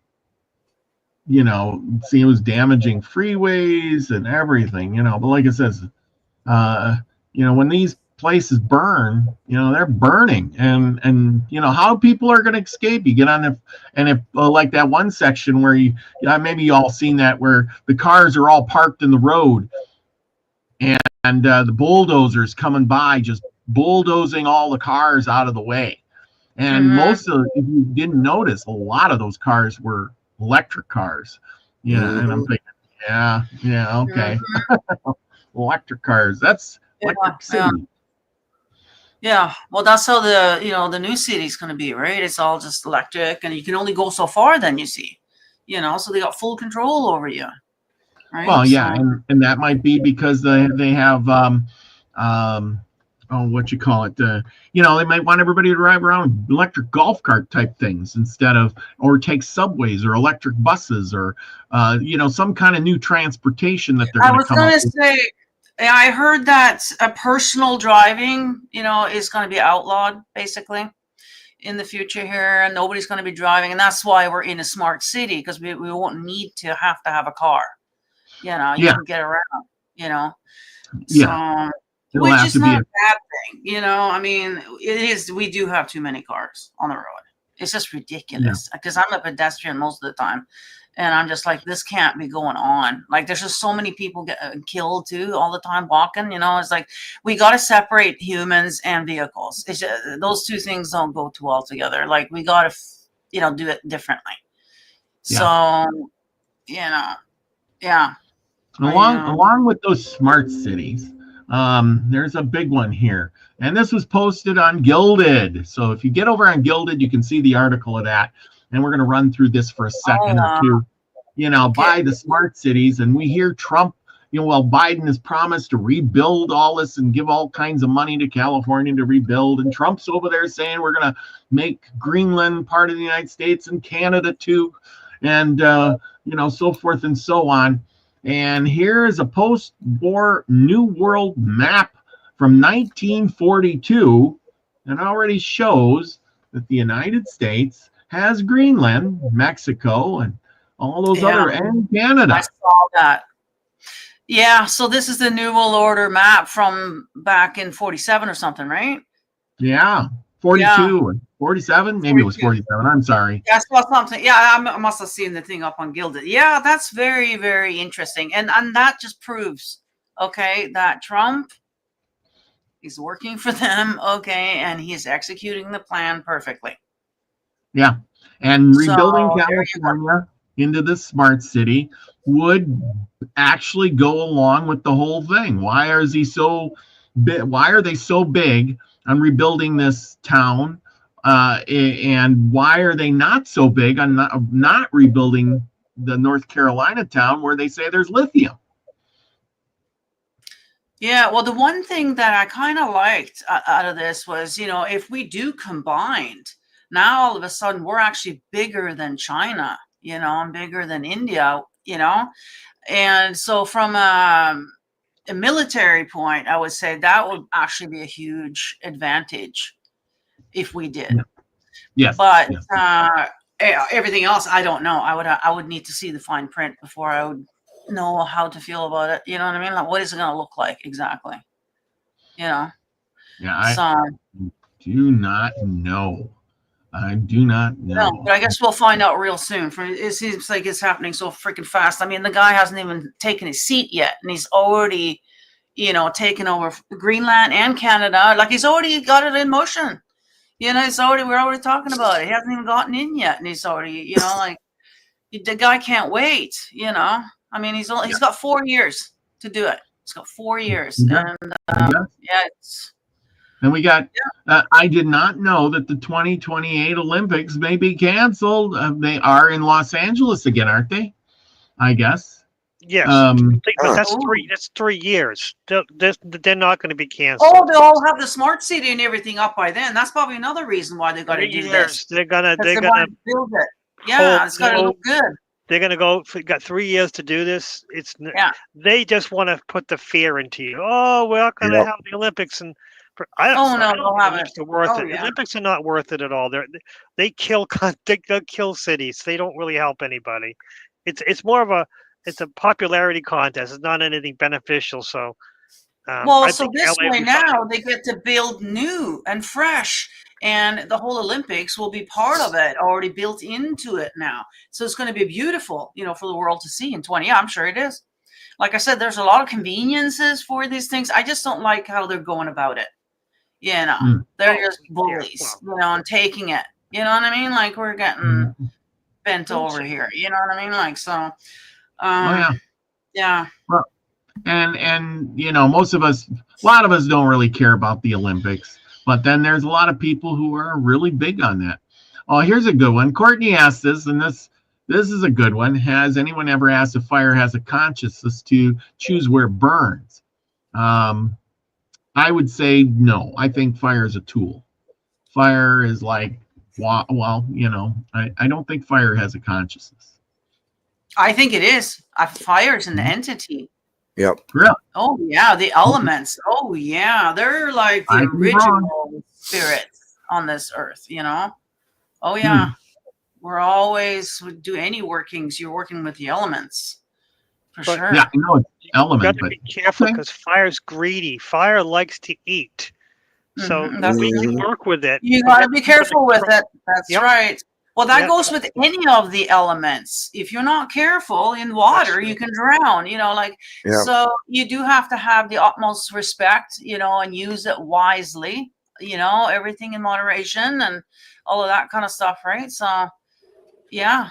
You know, see, it was damaging freeways and everything, you know, but like it says, you know, when these places burn, you know, they're burning, and you know how people are going to escape. You get on if like that one section where maybe you all seen that, where the cars are all parked in the road, and the bulldozers coming by just bulldozing all the cars out of the way. And most of, if you didn't notice, a lot of those cars were electric cars, you know. And I'm thinking, yeah, okay. Electric cars, that's electric city. Yeah, well, that's how the new city's going to be, right? It's all just electric, and you can only go so far. Then you see, you know, so they got full control over you, right? Well, yeah, and that might be because they have what you call it, you know, they might want everybody to drive around electric golf cart type things instead of, or take subways or electric buses, or you know, some kind of new transportation that they're going to come up with. I was going to say, I heard that personal driving, you know, is going to be outlawed basically in the future here, and nobody's going to be driving, and that's why we're in a smart city, because we won't need to have a car. You know, you can get around. You know, so which is not a bad thing. You know, I mean, it is. We do have too many cars on the road. It's just ridiculous, because I'm a pedestrian most of the time. And I'm just like, this can't be going on. Like, there's just so many people get killed too all the time walking. You know, it's like we got to separate humans and vehicles. It's just, those two things don't go too well together. Like, we got to, you know, do it differently. So, you know, Along with those smart cities, there's a big one here, and this was posted on Gilded. So if you get over on Gilded, you can see the article of that. And we're going to run through this for a second or two, you know, by the smart cities. And we hear Trump, you know, well, Biden has promised to rebuild all this and give all kinds of money to California to rebuild. And Trump's over there saying we're going to make Greenland part of the United States and Canada too. And, you know, so forth and so on. And here is a post-war New World map from 1942. And already shows that the United States has Greenland, Mexico, and all those other, and Canada. I saw that. Yeah, so this is the New World Order map from back in 47 or something, right? Yeah, 42 or 47, maybe 42. It was 47. I'm sorry. Yeah, I saw something. Yeah, I must have seen the thing up on Gilded. Yeah, that's very, very interesting, and that just proves, okay, that Trump is working for them, okay, and he's executing the plan perfectly. Yeah, and rebuilding California into this smart city would actually go along with the whole thing. Why are they so big on rebuilding this town, and why are they not so big on not rebuilding the North Carolina town where they say there's lithium? Yeah, well, the one thing that I kind of liked out of this was, you know, if we do combined, now all of a sudden we're actually bigger than China, you know, and bigger than India, you know. And so from a military point, I would say that would actually be a huge advantage if we did. Yes. But Everything else, I don't know. I would need to see the fine print before I would know how to feel about it. You know what I mean? Like, what is it going to look like exactly? You know. Yeah, I So do not know. I do not no, know. but I guess we'll find out real soon. It seems like it's happening so freaking fast. I mean, the guy hasn't even taken his seat yet, and he's already, taken over Greenland and Canada. Like, he's already got it in motion. We're already talking about it. He hasn't even gotten in yet, and he's already, like, the guy can't wait. I mean, he's got 4 years to do it. He's got 4 years, Yeah. and Yeah. it's. And we got, I did not know that the 2028 Olympics may be canceled. They are in Los Angeles again, aren't they? I guess. Yes, but that's 3 years. They're not going to be canceled. Oh, they'll all have the smart city and everything up by then. That's probably another reason why they got to do this. They're gonna build it. Yeah, it's got to look good. They're gonna go. Got 3 years to do this. They just want to put the fear into you. Oh, we're not going to have the Olympics, and I don't think Olympics are worth it. Yeah. Olympics are not worth it at all. They kill cities. They don't really help anybody. It's more of a popularity contest. It's not anything beneficial. So, so this way now they get to build new and fresh, and the whole Olympics will be part of it, already built into it now. So it's going to be beautiful, for the world to see in 20. Yeah, I'm sure it is. Like I said, there's a lot of conveniences for these things. I just don't like how they're going about it. They're just bullies, and taking it. You know what I mean? Like, we're getting bent over here. You know what I mean? Like, so. Yeah. Well, and most of us, a lot of us don't really care about the Olympics, but then there's a lot of people who are really big on that. Oh, here's a good one. Courtney asked this, and this is a good one. Has anyone ever asked if fire has a consciousness to choose where it burns? I would say no. I think fire is a tool. Fire is like, I don't think fire has a consciousness. I think it is. Fire is an entity. Yep. Really? Oh, yeah. The elements. Oh, yeah. They're like the original spirits on this earth, Oh, yeah. We're always, would do any workings, you're working with the elements. For sure. Yeah, I know it's element. You got to be careful because fire's greedy. Fire likes to eat. So we can work with it. You got to be careful with it. That's right. Well, that goes with any of the elements. If you're not careful in water, you can drown, So you do have to have the utmost respect, and use it wisely, everything in moderation and all of that kind of stuff, right? So, yeah.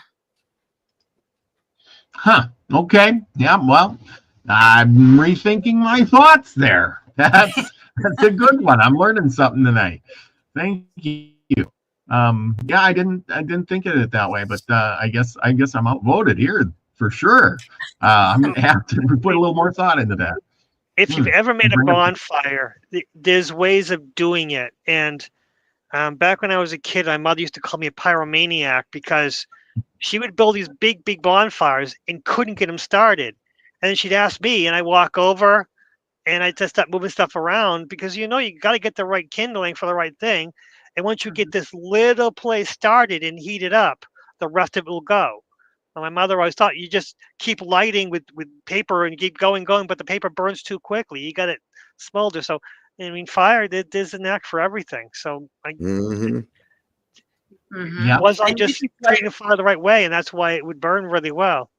Huh. Okay. Yeah. Well, I'm rethinking my thoughts there. That's a good one. I'm learning something tonight. Thank you. Yeah, I didn't think of it that way, but I guess I'm outvoted here for sure. I'm gonna have to put a little more thought into that. If you've ever made a bonfire, there's ways of doing it. And back when I was a kid, my mother used to call me a pyromaniac because she would build these big bonfires and couldn't get them started. And then she'd ask me, and I walk over, and I just start moving stuff around because you got to get the right kindling for the right thing. And once you get this little place started and heat it up, the rest of it will go. And my mother always thought you just keep lighting with paper and keep going, but the paper burns too quickly. You got it smolder. So, I mean, fire, there's a knack for everything. So was I just treating fire the right way, and that's why it would burn really well.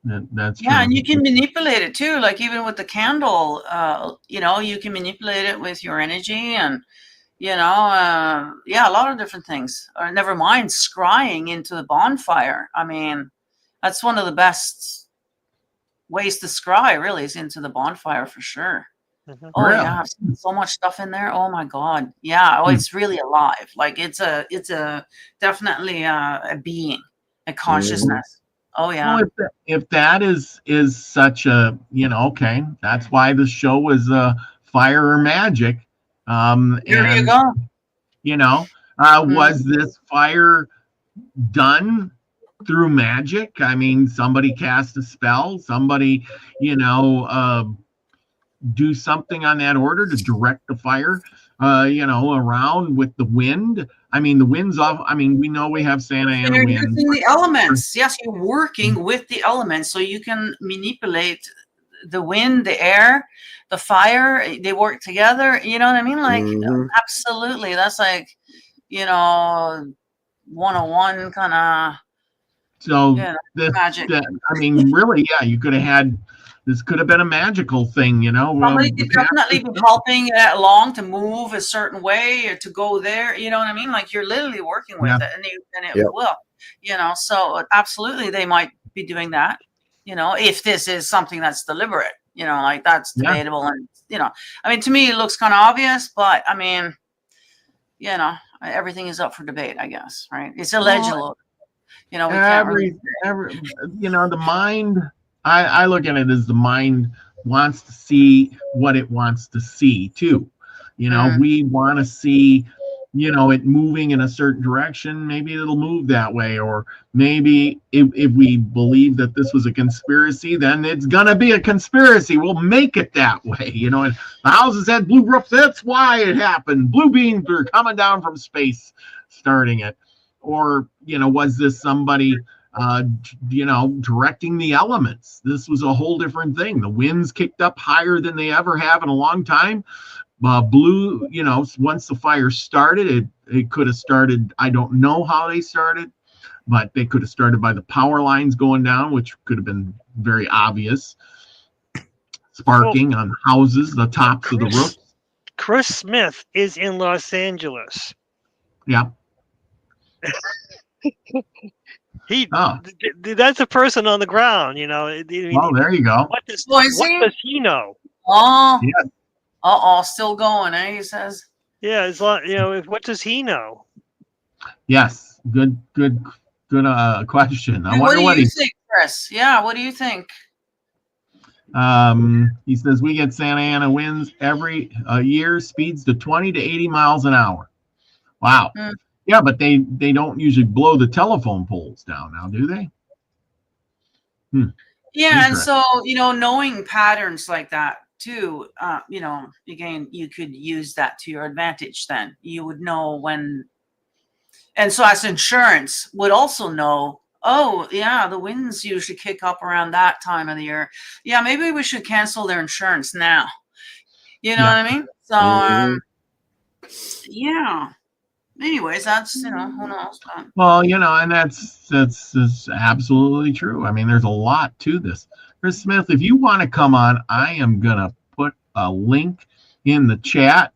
That's true. And you can manipulate it too. Like even with the candle, you can manipulate it with your energy and, a lot of different things. Or never mind scrying into the bonfire. I mean, that's one of the best ways to scry, really, is into the bonfire for sure. Oh really? Yeah, I've seen so much stuff in there. Oh my God, yeah. Oh, it's really alive. Like it's a definitely a being, a consciousness. Oh yeah. Well, if that is such a okay, that's why the show was Fire or Magic. There you go. Was this fire done through magic? I mean, somebody cast a spell. Somebody, do something on that order to direct the fire, around with the wind? I mean, the wind's off. I mean, we know we have Santa And Ana you're wind. using the elements. Yes, you're working with the elements, so you can manipulate the wind, the air, the fire. They work together. You know what I mean? Like, absolutely. That's like, 101 kind of. So magic. Really, yeah, you could have had. This could have been a magical thing, Somebody could definitely be helping it along to move a certain way or to go there. You know what I mean? Like, you're literally working with it, and it will. So absolutely, they might be doing that. If this is something that's deliberate, like that's debatable, and to me it looks kind of obvious, but everything is up for debate, I guess, right? It's illegible. We can't the mind. I look at it as the mind wants to see what it wants to see too. We want to see, it moving in a certain direction. Maybe it'll move that way, or maybe if we believe that this was a conspiracy, then it's gonna be a conspiracy. We'll make it that way. And the houses had blue roofs. That's why it happened. Blue beams are coming down from space, starting it. Or was this somebody directing the elements? This was a whole different thing. The winds kicked up higher than they ever have in a long time. Blue, once the fire started, it could have started. I don't know how they started, but they could have started by the power lines going down, which could have been very obvious. Sparking on houses, the tops of the roofs. Chris Smith is in Los Angeles. Yeah. That's a person on the ground, Well, there you go. What does he know? Oh, yeah. Still going, he says. Yeah, it's like, what does he know? Yes, good question. I what wonder do what you think, Chris? Yeah, what do you think? He says we get Santa Ana winds every year, speeds to 20 to 80 miles an hour. Wow. Yeah, but they don't usually blow the telephone poles down now, do they? Yeah, and so, knowing patterns like that too, again, you could use that to your advantage then. You would know when, and so as insurance would also know, oh, yeah, the winds usually kick up around that time of the year. Yeah, maybe we should cancel their insurance now. You know what I mean? So, yeah. Anyways, that's, who knows. Well, and that's absolutely true. I mean, there's a lot to this. Chris Smith, if you want to come on, I am going to put a link in the chat.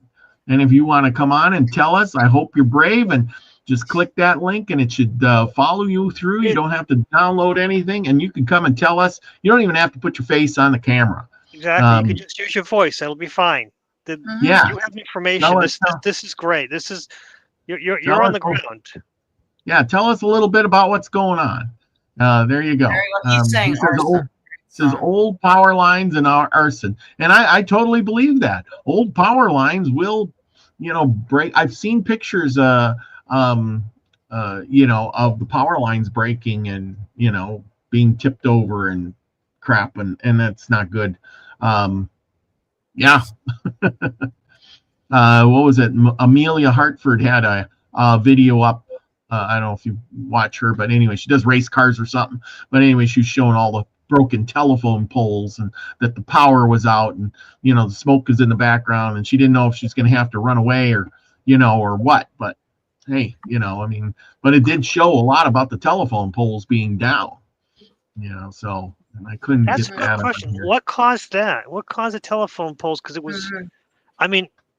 And if you want to come on and tell us, I hope you're brave and just click that link and it should follow you through. You don't have to download anything, and you can come and tell us. You don't even have to put your face on the camera. Exactly. You can just use your voice. That'll be fine. You have information. This is great. This is... You're on the ground. Yeah, tell us a little bit about what's going on. There you go. He's saying says old power lines and arson, and I totally believe that old power lines will, break. I've seen pictures, of the power lines breaking and being tipped over and crap, and that's not good. Yeah. What was it? Amelia Hartford had a video up. I don't know if you watch her, but anyway, she does race cars or something. But anyway, she was showing all the broken telephone poles and that the power was out, and the smoke is in the background, and she didn't know if she's going to have to run away or or what. But hey, but it did show a lot about the telephone poles being down. So and I couldn't That's get a that. good question. What caused that? What caused the telephone poles? Because it was.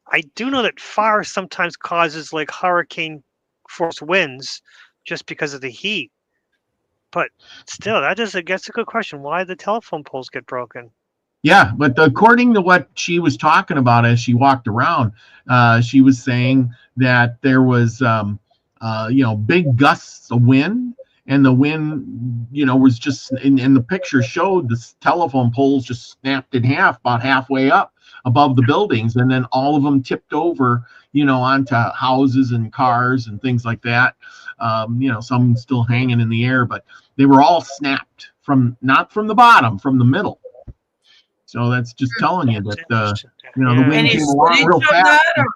I do know that fire sometimes causes like hurricane force winds just because of the heat. But still, that's a good question. Why did the telephone poles get broken? Yeah, but according to what she was talking about as she walked around, she was saying that there was, big gusts of wind, and the wind, was just, in the picture showed the telephone poles just snapped in half about halfway up above the buildings, and then all of them tipped over, onto houses and cars and things like that. Some still hanging in the air, but they were all snapped not from the bottom, from the middle. So that's just telling you that the Yeah. wind Any came along footage real of fast. that? Or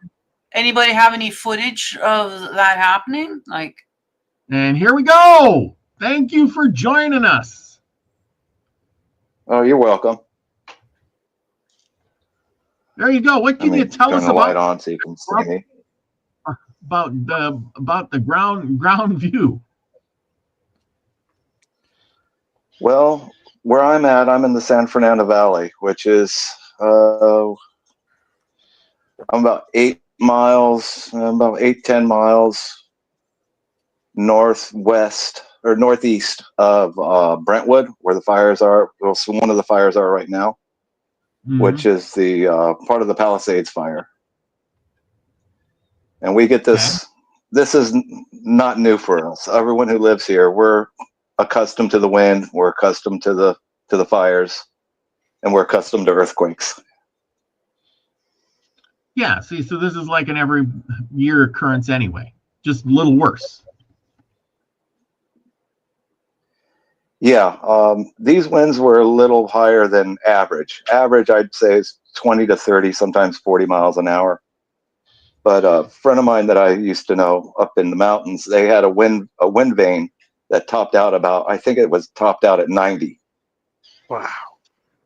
anybody have any footage of that happening? Like, And here we go. Thank you for joining us. Oh, you're welcome. There you go. What Let can you me tell turn us the light about on so you can see me. the ground view? Well, where I'm at, I'm in the San Fernando Valley, which is I'm about 10 miles northwest or northeast of Brentwood, where the fires are. Well, so one of the fires are right now, which is the part of the Palisades fire. And we get this. This is not new for us. Everyone who lives here, we're accustomed to the wind. We're accustomed to the fires, and we're accustomed to earthquakes. Yeah. See, so this is like an every year occurrence anyway, just a little worse. Yeah, these winds were a little higher than average. Average, I'd say, is 20 to 30, sometimes 40 miles an hour. But a friend of mine that I used to know up in the mountains, they had a wind vane that topped out I think it was topped out at 90. Wow.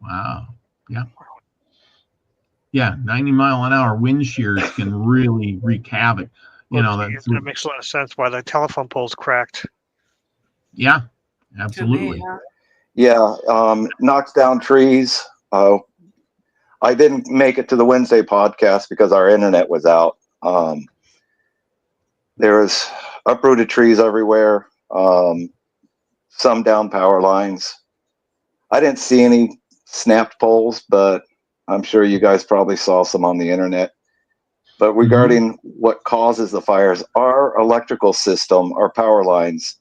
Wow. Yeah. Yeah. 90-mile-an-hour wind shears can really wreak havoc. That makes a lot of sense why the telephone pole's cracked. Yeah, absolutely. Yeah, knocks down trees. I didn't make it to the Wednesday podcast because our internet was out. There was uprooted trees everywhere. Some down power lines. I didn't see any snapped poles, but I'm sure you guys probably saw some on the internet. But regarding what causes the fires, our electrical system, our power lines,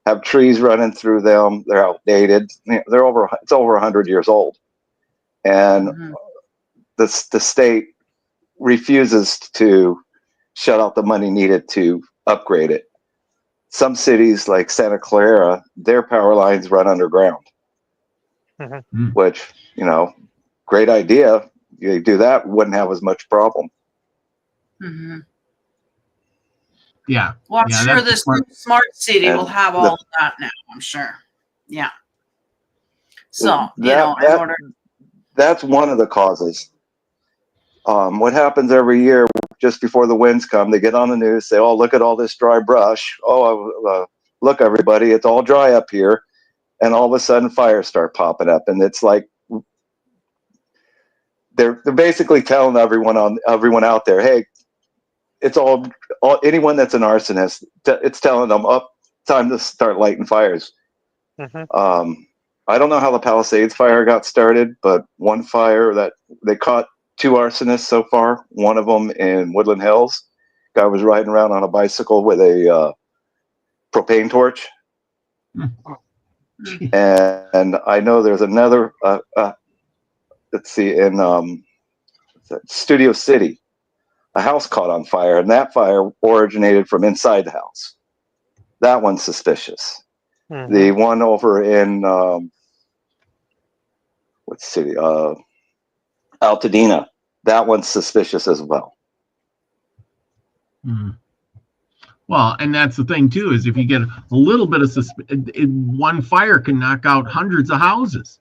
have trees running through them. They're outdated. It's over 100 years old, and the state refuses to shut out the money needed to upgrade it. Some cities like Santa Clara, their power lines run underground, which, great idea. You do that, wouldn't have as much problem. Yeah. well, I'm Yeah, sure that's this smart city And will have all of that now. I'm sure. Yeah. So in order. That's one of the causes. What happens every year, just before the winds come, they get on the news, say, "Oh, look at all this dry brush. Oh, look, everybody, it's all dry up here." And all of a sudden, fires start popping up, and it's like they're basically telling everyone out there, "Hey, it's all anyone that's an arsonist. It's telling them, time to start lighting fires." I don't know how the Palisades fire got started, but one fire that they caught 2 arsonists so far. One of them in Woodland Hills. Guy was riding around on a bicycle with a propane torch. And I know there's another, let's see, in Studio City, a house caught on fire, and that fire originated from inside the house. That one's suspicious. The one over in, what city? Altadena. That one's suspicious as well. Well, and that's the thing too, is if you get a little bit of one fire can knock out hundreds of houses.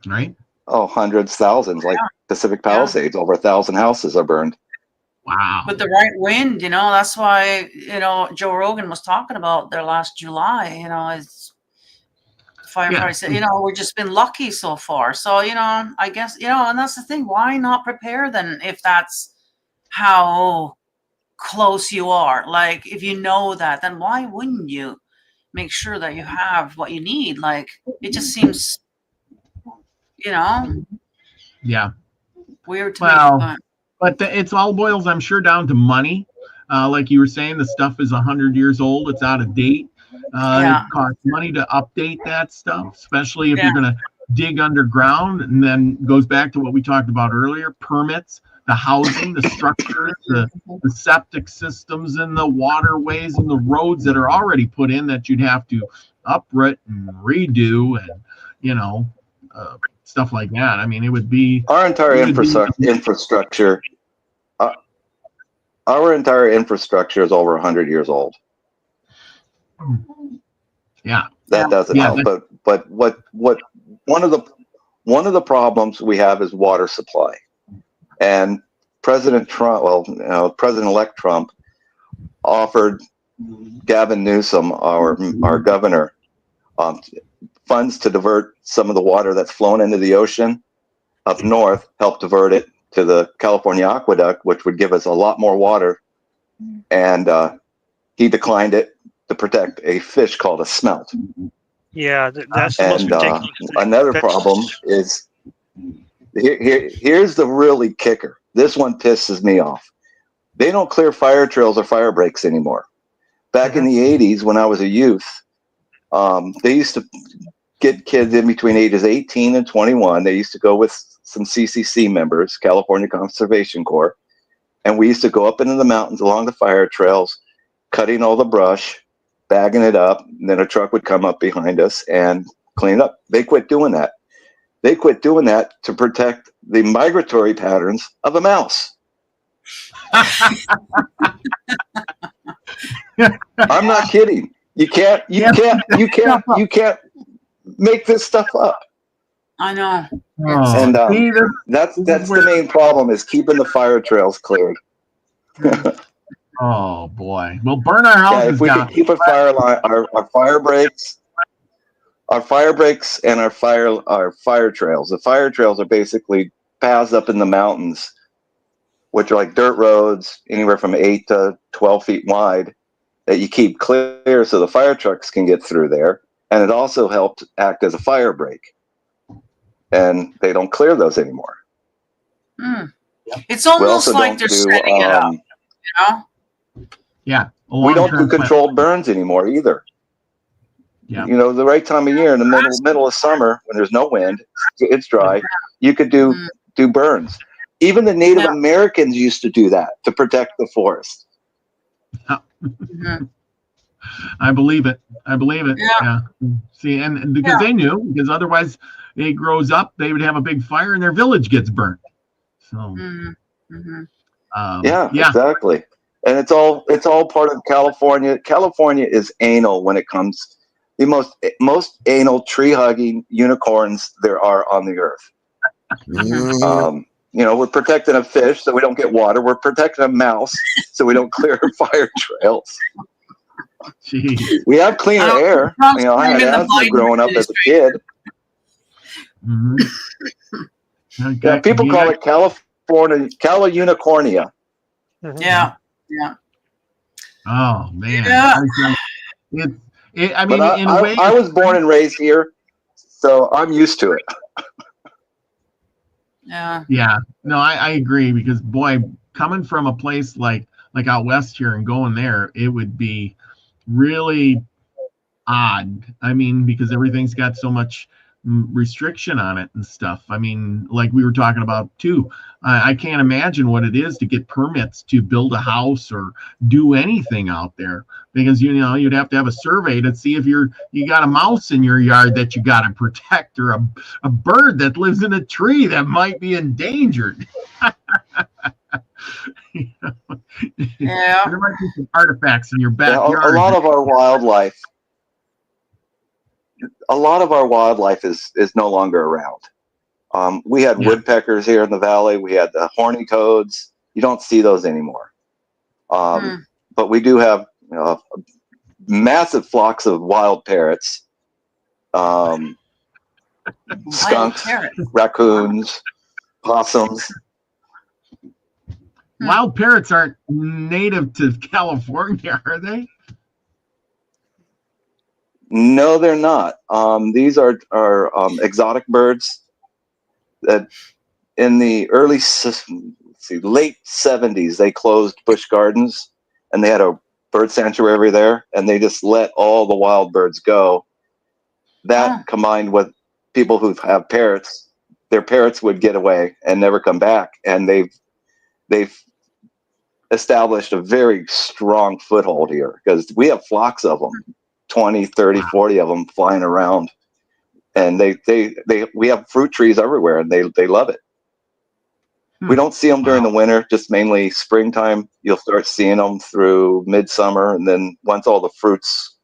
Right? Oh, hundreds, thousands, like Pacific Palisades, over 1,000 houses are burned. Wow. With the right wind, that's why, Joe Rogan was talking about there last July, it's firefighters said, we've just been lucky so far. So, I guess, and that's the thing. Why not prepare then if that's how close you are? Like, if you know that, then why wouldn't you make sure that you have what you need? Like, it just seems, Yeah. weird to me. But it's all boils, I'm sure, down to money. Like you were saying, the stuff is 100 years old. It's out of date. It costs money to update that stuff, especially if you're going to dig underground. And then goes back to what we talked about earlier, permits. the housing, the structures, the septic systems, and the waterways and the roads that are already put in that you'd have to uproot and redo, and stuff like that. I mean, it would be Our entire infrastructure. Our entire infrastructure is over 100 years old. Yeah, that doesn't help. But what one of the problems we have is water supply, and President Trump, President-elect Trump, offered Gavin Newsom, our governor, funds to divert some of the water that's flown into the ocean up north, help divert it to the California aqueduct, which would give us a lot more water. And he declined it to protect a fish called a smelt. Yeah, that's the most ridiculous thing. Another problem is, here's the really kicker. This one pisses me off. They don't clear fire trails or fire breaks anymore. Back in the 80s, when I was a youth, they used to get kids in between ages 18 and 21. They used to go with some CCC members, California Conservation Corps, and we used to go up into the mountains along the fire trails, cutting all the brush, bagging it up, and then a truck would come up behind us and clean it up. They quit doing that. They quit doing that to protect the migratory patterns of a mouse. I'm not kidding. You can't make this stuff up. I know. And that's the main problem, is keeping the fire trails cleared. Oh boy, we'll burn our houses if we down. could keep our fire breaks, and our fire trails. The fire trails are basically paths up in the mountains, which are like dirt roads, anywhere from 8 to 12 feet wide, that you keep clear so the fire trucks can get through there. And it also helped act as a fire break. And they don't clear those anymore. It's almost like they're setting it up, Yeah. We don't do controlled burns anymore either. Yeah. The right time of year, in the middle of summer, when there's no wind, it's dry, you could do burns. Even the Native Americans used to do that to protect the forest. I believe it. Yeah. See, and because they knew, because otherwise it grows up, they would have a big fire and their village gets burnt. So, exactly. And it's all part of California. California is anal when it comes. The most anal tree hugging unicorns there are on the earth. We're protecting a fish so we don't get water. We're protecting a mouse so we don't clear fire trails. Jeez. We have cleaner air. I had asthma growing up as a kid. People call it Caliunicornia. Yeah. Oh man. Yeah. I was born and raised here, so I'm used to it. Yeah. No, I agree, because boy, coming from a place like out west here and going there, it would be really odd. I mean, because everything's got so much restriction on it and stuff. I mean, like we were talking about too, I can't imagine what it is to get permits to build a house or do anything out there, because you'd have to have a survey to see if you got a mouse in your yard that you got to protect, or a bird that lives in a tree that might be endangered. There might be some artifacts in your backyard. A lot of our wildlife is no longer around. We had woodpeckers here in the valley. We had the horny toads. You don't see those anymore. But we do have massive flocks of wild parrots, skunks, raccoons, possums. Wild parrots aren't native to California, are they? No, they're not. These are exotic birds that in the late 70s, they closed Busch Gardens, and they had a bird sanctuary there, and they just let all the wild birds go. That combined with people who have parrots, their parrots would get away and never come back. And they've they've established a very strong foothold here because we have flocks of them, 20, 30, 40 of them flying around. And we have fruit trees everywhere, and they love it. We don't see them during the winter, just mainly springtime. You'll start seeing them through midsummer, and then once all the fruit's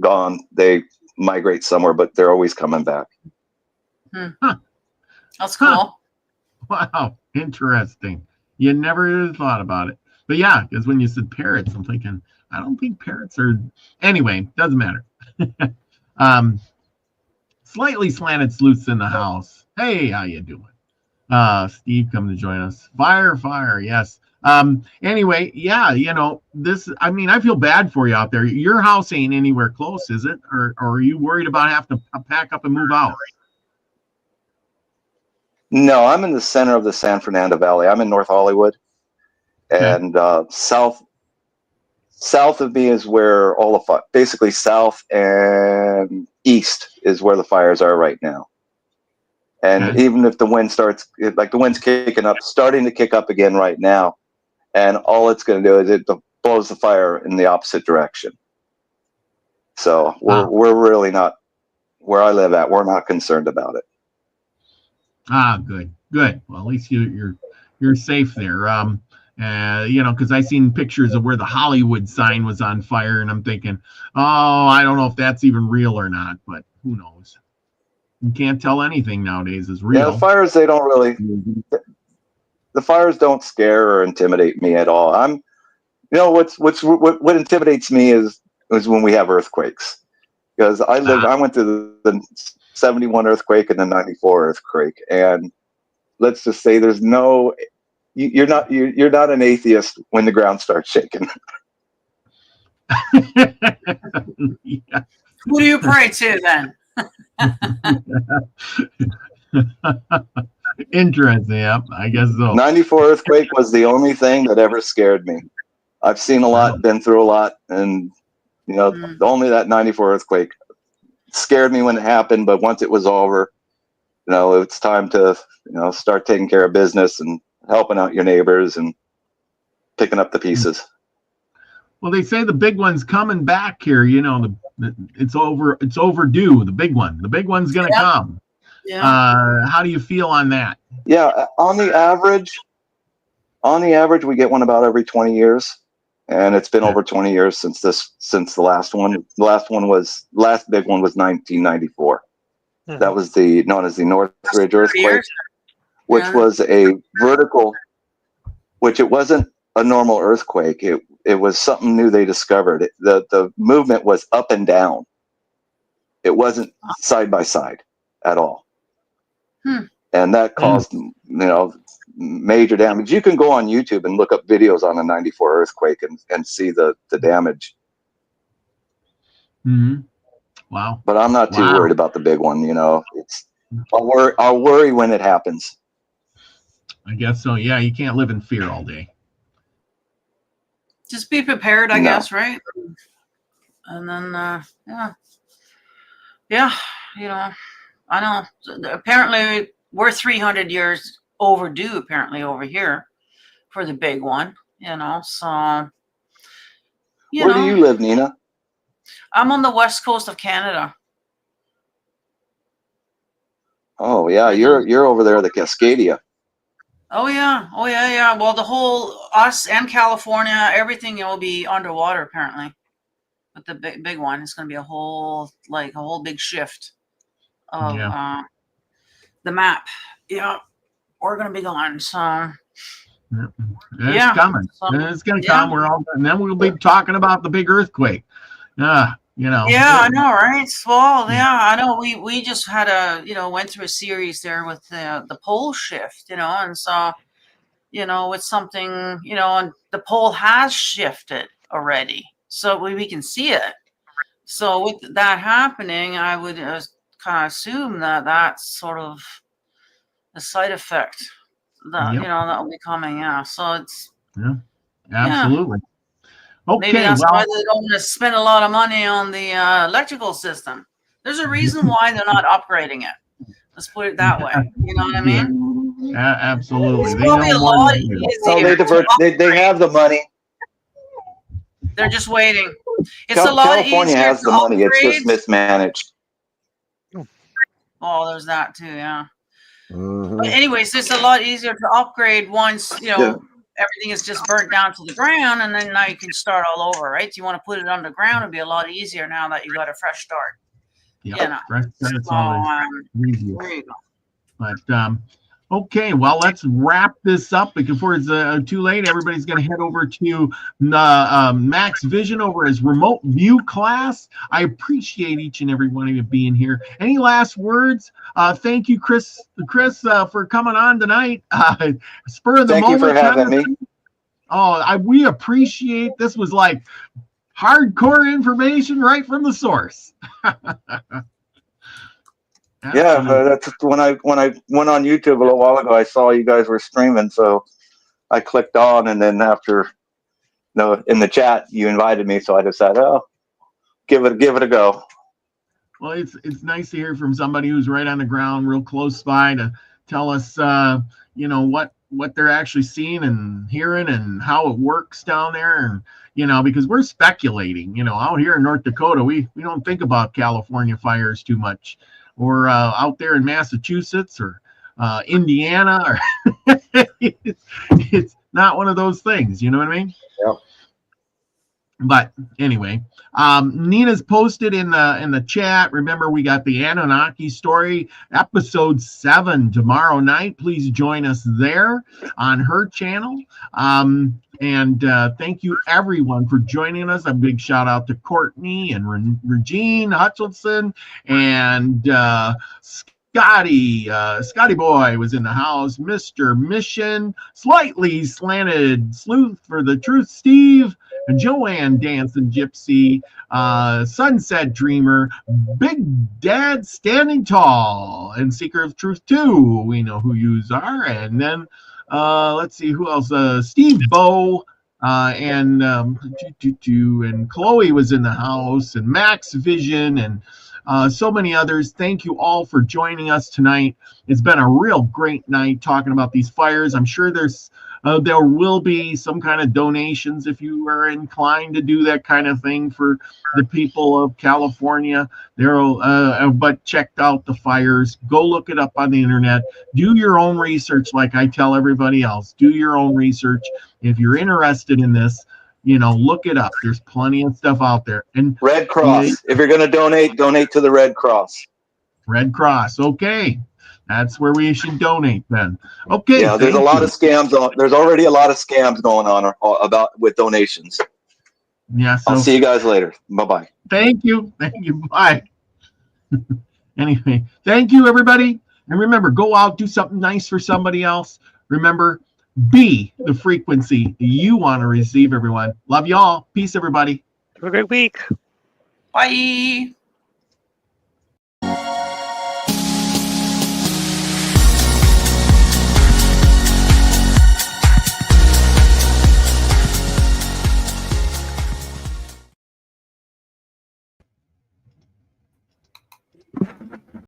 gone, they migrate somewhere, but they're always coming back. That's cool. Wow, interesting. You never thought about it. But yeah, because when you said parrots, I'm thinking, I don't think parrots are... Anyway, doesn't matter. Slightly slanted sleuths in the house. Hey, how you doing? Steve come to join us. Fire, yes. Anyway, yeah, you know, this, I mean, I feel bad for you out there. Your house ain't anywhere close, is it? Or are you worried about having to pack up and move out? No, I'm in the center of the San Fernando Valley. I'm in North Hollywood. And south of me is where all the basically south and east is where the fires are right now. And even if the wind starts, like the wind's starting to kick up again right now, and all it's going to do is it blows the fire in the opposite direction. So we're really not, where I live at, we're not concerned about it. Good. Well, at least you're safe there. You know, because I seen pictures of where the Hollywood sign was on fire, and I'm thinking, oh, I don't know if that's even real or not, but who knows? You can't tell anything nowadays is real. Yeah, the fires, they don't really, the fires don't scare or intimidate me at all. You know, what intimidates me is when we have earthquakes, because I went through the 71 earthquake and the 94 earthquake, and let's just say there's no, you're not an atheist when the ground starts shaking. Yeah. Who do you pray to then? Interesting. Yeah, I guess so. 94 earthquake was the only thing that ever scared me. I've seen a lot, been through a lot, and you know, only that 94 earthquake scared me when it happened. But once it was over, you know, it's time to, you know, start taking care of business and helping out your neighbors and picking up the pieces. Well, they say the big one's coming back here. You know, it's overdue. The big one's going to come. Yeah. How do you feel on that? Yeah, on the average, we get one about every 20 years, and it's been over 20 years since the last one. The last big one was 1994. That was known as the Northridge earthquake, which was a vertical, which it wasn't a normal earthquake. It was something new they discovered. The movement was up and down. It wasn't side by side at all. And that caused, you know, major damage. You can go on YouTube and look up videos on a 94 earthquake and see the damage. Wow. But I'm not too worried about the big one, you know. I'll worry when it happens. I guess so. Yeah, you can't live in fear all day. Just be prepared, I guess, right? And then, yeah, you know, I know. Apparently, we're 300 years overdue, apparently, over here for the big one, you know. So, Where do you live, Nina? I'm on the west coast of Canada. Oh, yeah, you're over there, the Cascadia. Oh yeah. Well, the whole us and California, everything will be underwater apparently. But the big one is going to be a whole big shift of the map. Yeah, we're going to be gone. So it's coming. So, it's going to come. And then we'll be talking about the big earthquake. You know. Yeah, I know, right? Well, yeah, I know. We just had went through a series there with the pole shift, you know, and so, you know, it's something, you know, and the pole has shifted already, so we can see it. So with that happening, I would kind of assume that that's sort of a side effect that you know that will be coming. Yeah, so it's absolutely. Yeah. Okay, maybe that's why they don't want to spend a lot of money on the electrical system. There's a reason why they're not upgrading it. Let's put it that way. You know what I mean? Absolutely. It's They probably know a more lot than you. No, easier. they divert. They have the money. They're just waiting. It's a lot California easier has to the money. It's just upgrade. mismanaged. Oh, there's that too, yeah. Mhm. But anyways, it's a lot easier to upgrade once, you know, Yeah. everything is just burnt down to the ground, and then now you can start all over, right? You want to put it underground, it'd be a lot easier now that you got a fresh start. Yeah, You know. fresh start's So, always easier. there you go. But okay, well, let's wrap this up before it's too late. Everybody's going to head over to Max Vision over his remote view class. I appreciate each and every one of you being here. Any last words? Thank you, Chris, for coming on tonight. Spur of the Thank you moment. for having me. We appreciate this. Was like hardcore information right from the source. Yeah, Absolutely. that's when I went on YouTube a little while ago. I saw you guys were streaming, so I clicked on, and then after, in the chat you invited me, so I decided, give it a go. Well, it's nice to hear from somebody who's right on the ground, real close by, to tell us, what they're actually seeing and hearing and how it works down there, and because we're speculating. Out here in North Dakota, we don't think about California fires too much, or out there in Massachusetts or Indiana, or it's not one of those things. You know what I mean? Yep. But anyway, Nina's posted in the chat. Remember, we got the Anunnaki story, episode 7 tomorrow night. Please join us there on her channel. And thank you everyone for joining us. A big shout out to Courtney and Regine Hutchinson and Scotty Boy was in the house. Mr. Mission, Slightly Slanted Sleuth for the Truth, Steve, and Joanne Dancing Gypsy, Sunset Dreamer, Big Dad Standing Tall, and Seeker of Truth 2. We know who yous are. And then let's see who else. Steve Bow. And Chloe was in the house, and Max Vision, and so many others. Thank you all for joining us tonight. It's been a real great night talking about these fires. I'm sure there will be some kind of donations if you are inclined to do that kind of thing for the people of California. But check out the fires. Go look it up on the internet. Do your own research, like I tell everybody else. Do your own research. If you're interested in this, look it up. There's plenty of stuff out there. And Red Cross. If you're going to donate to the Red Cross. Red Cross. Okay. That's where we should donate then. Okay. Yeah, there's a lot of scams. There's already a lot of scams going on with donations. Yeah. So I'll see you guys later. Bye-bye. Thank you. Bye. Anyway, thank you, everybody. And remember, go out, do something nice for somebody else. Remember, be the frequency you want to receive, everyone. Love you all. Peace, everybody. Have a great week. Bye.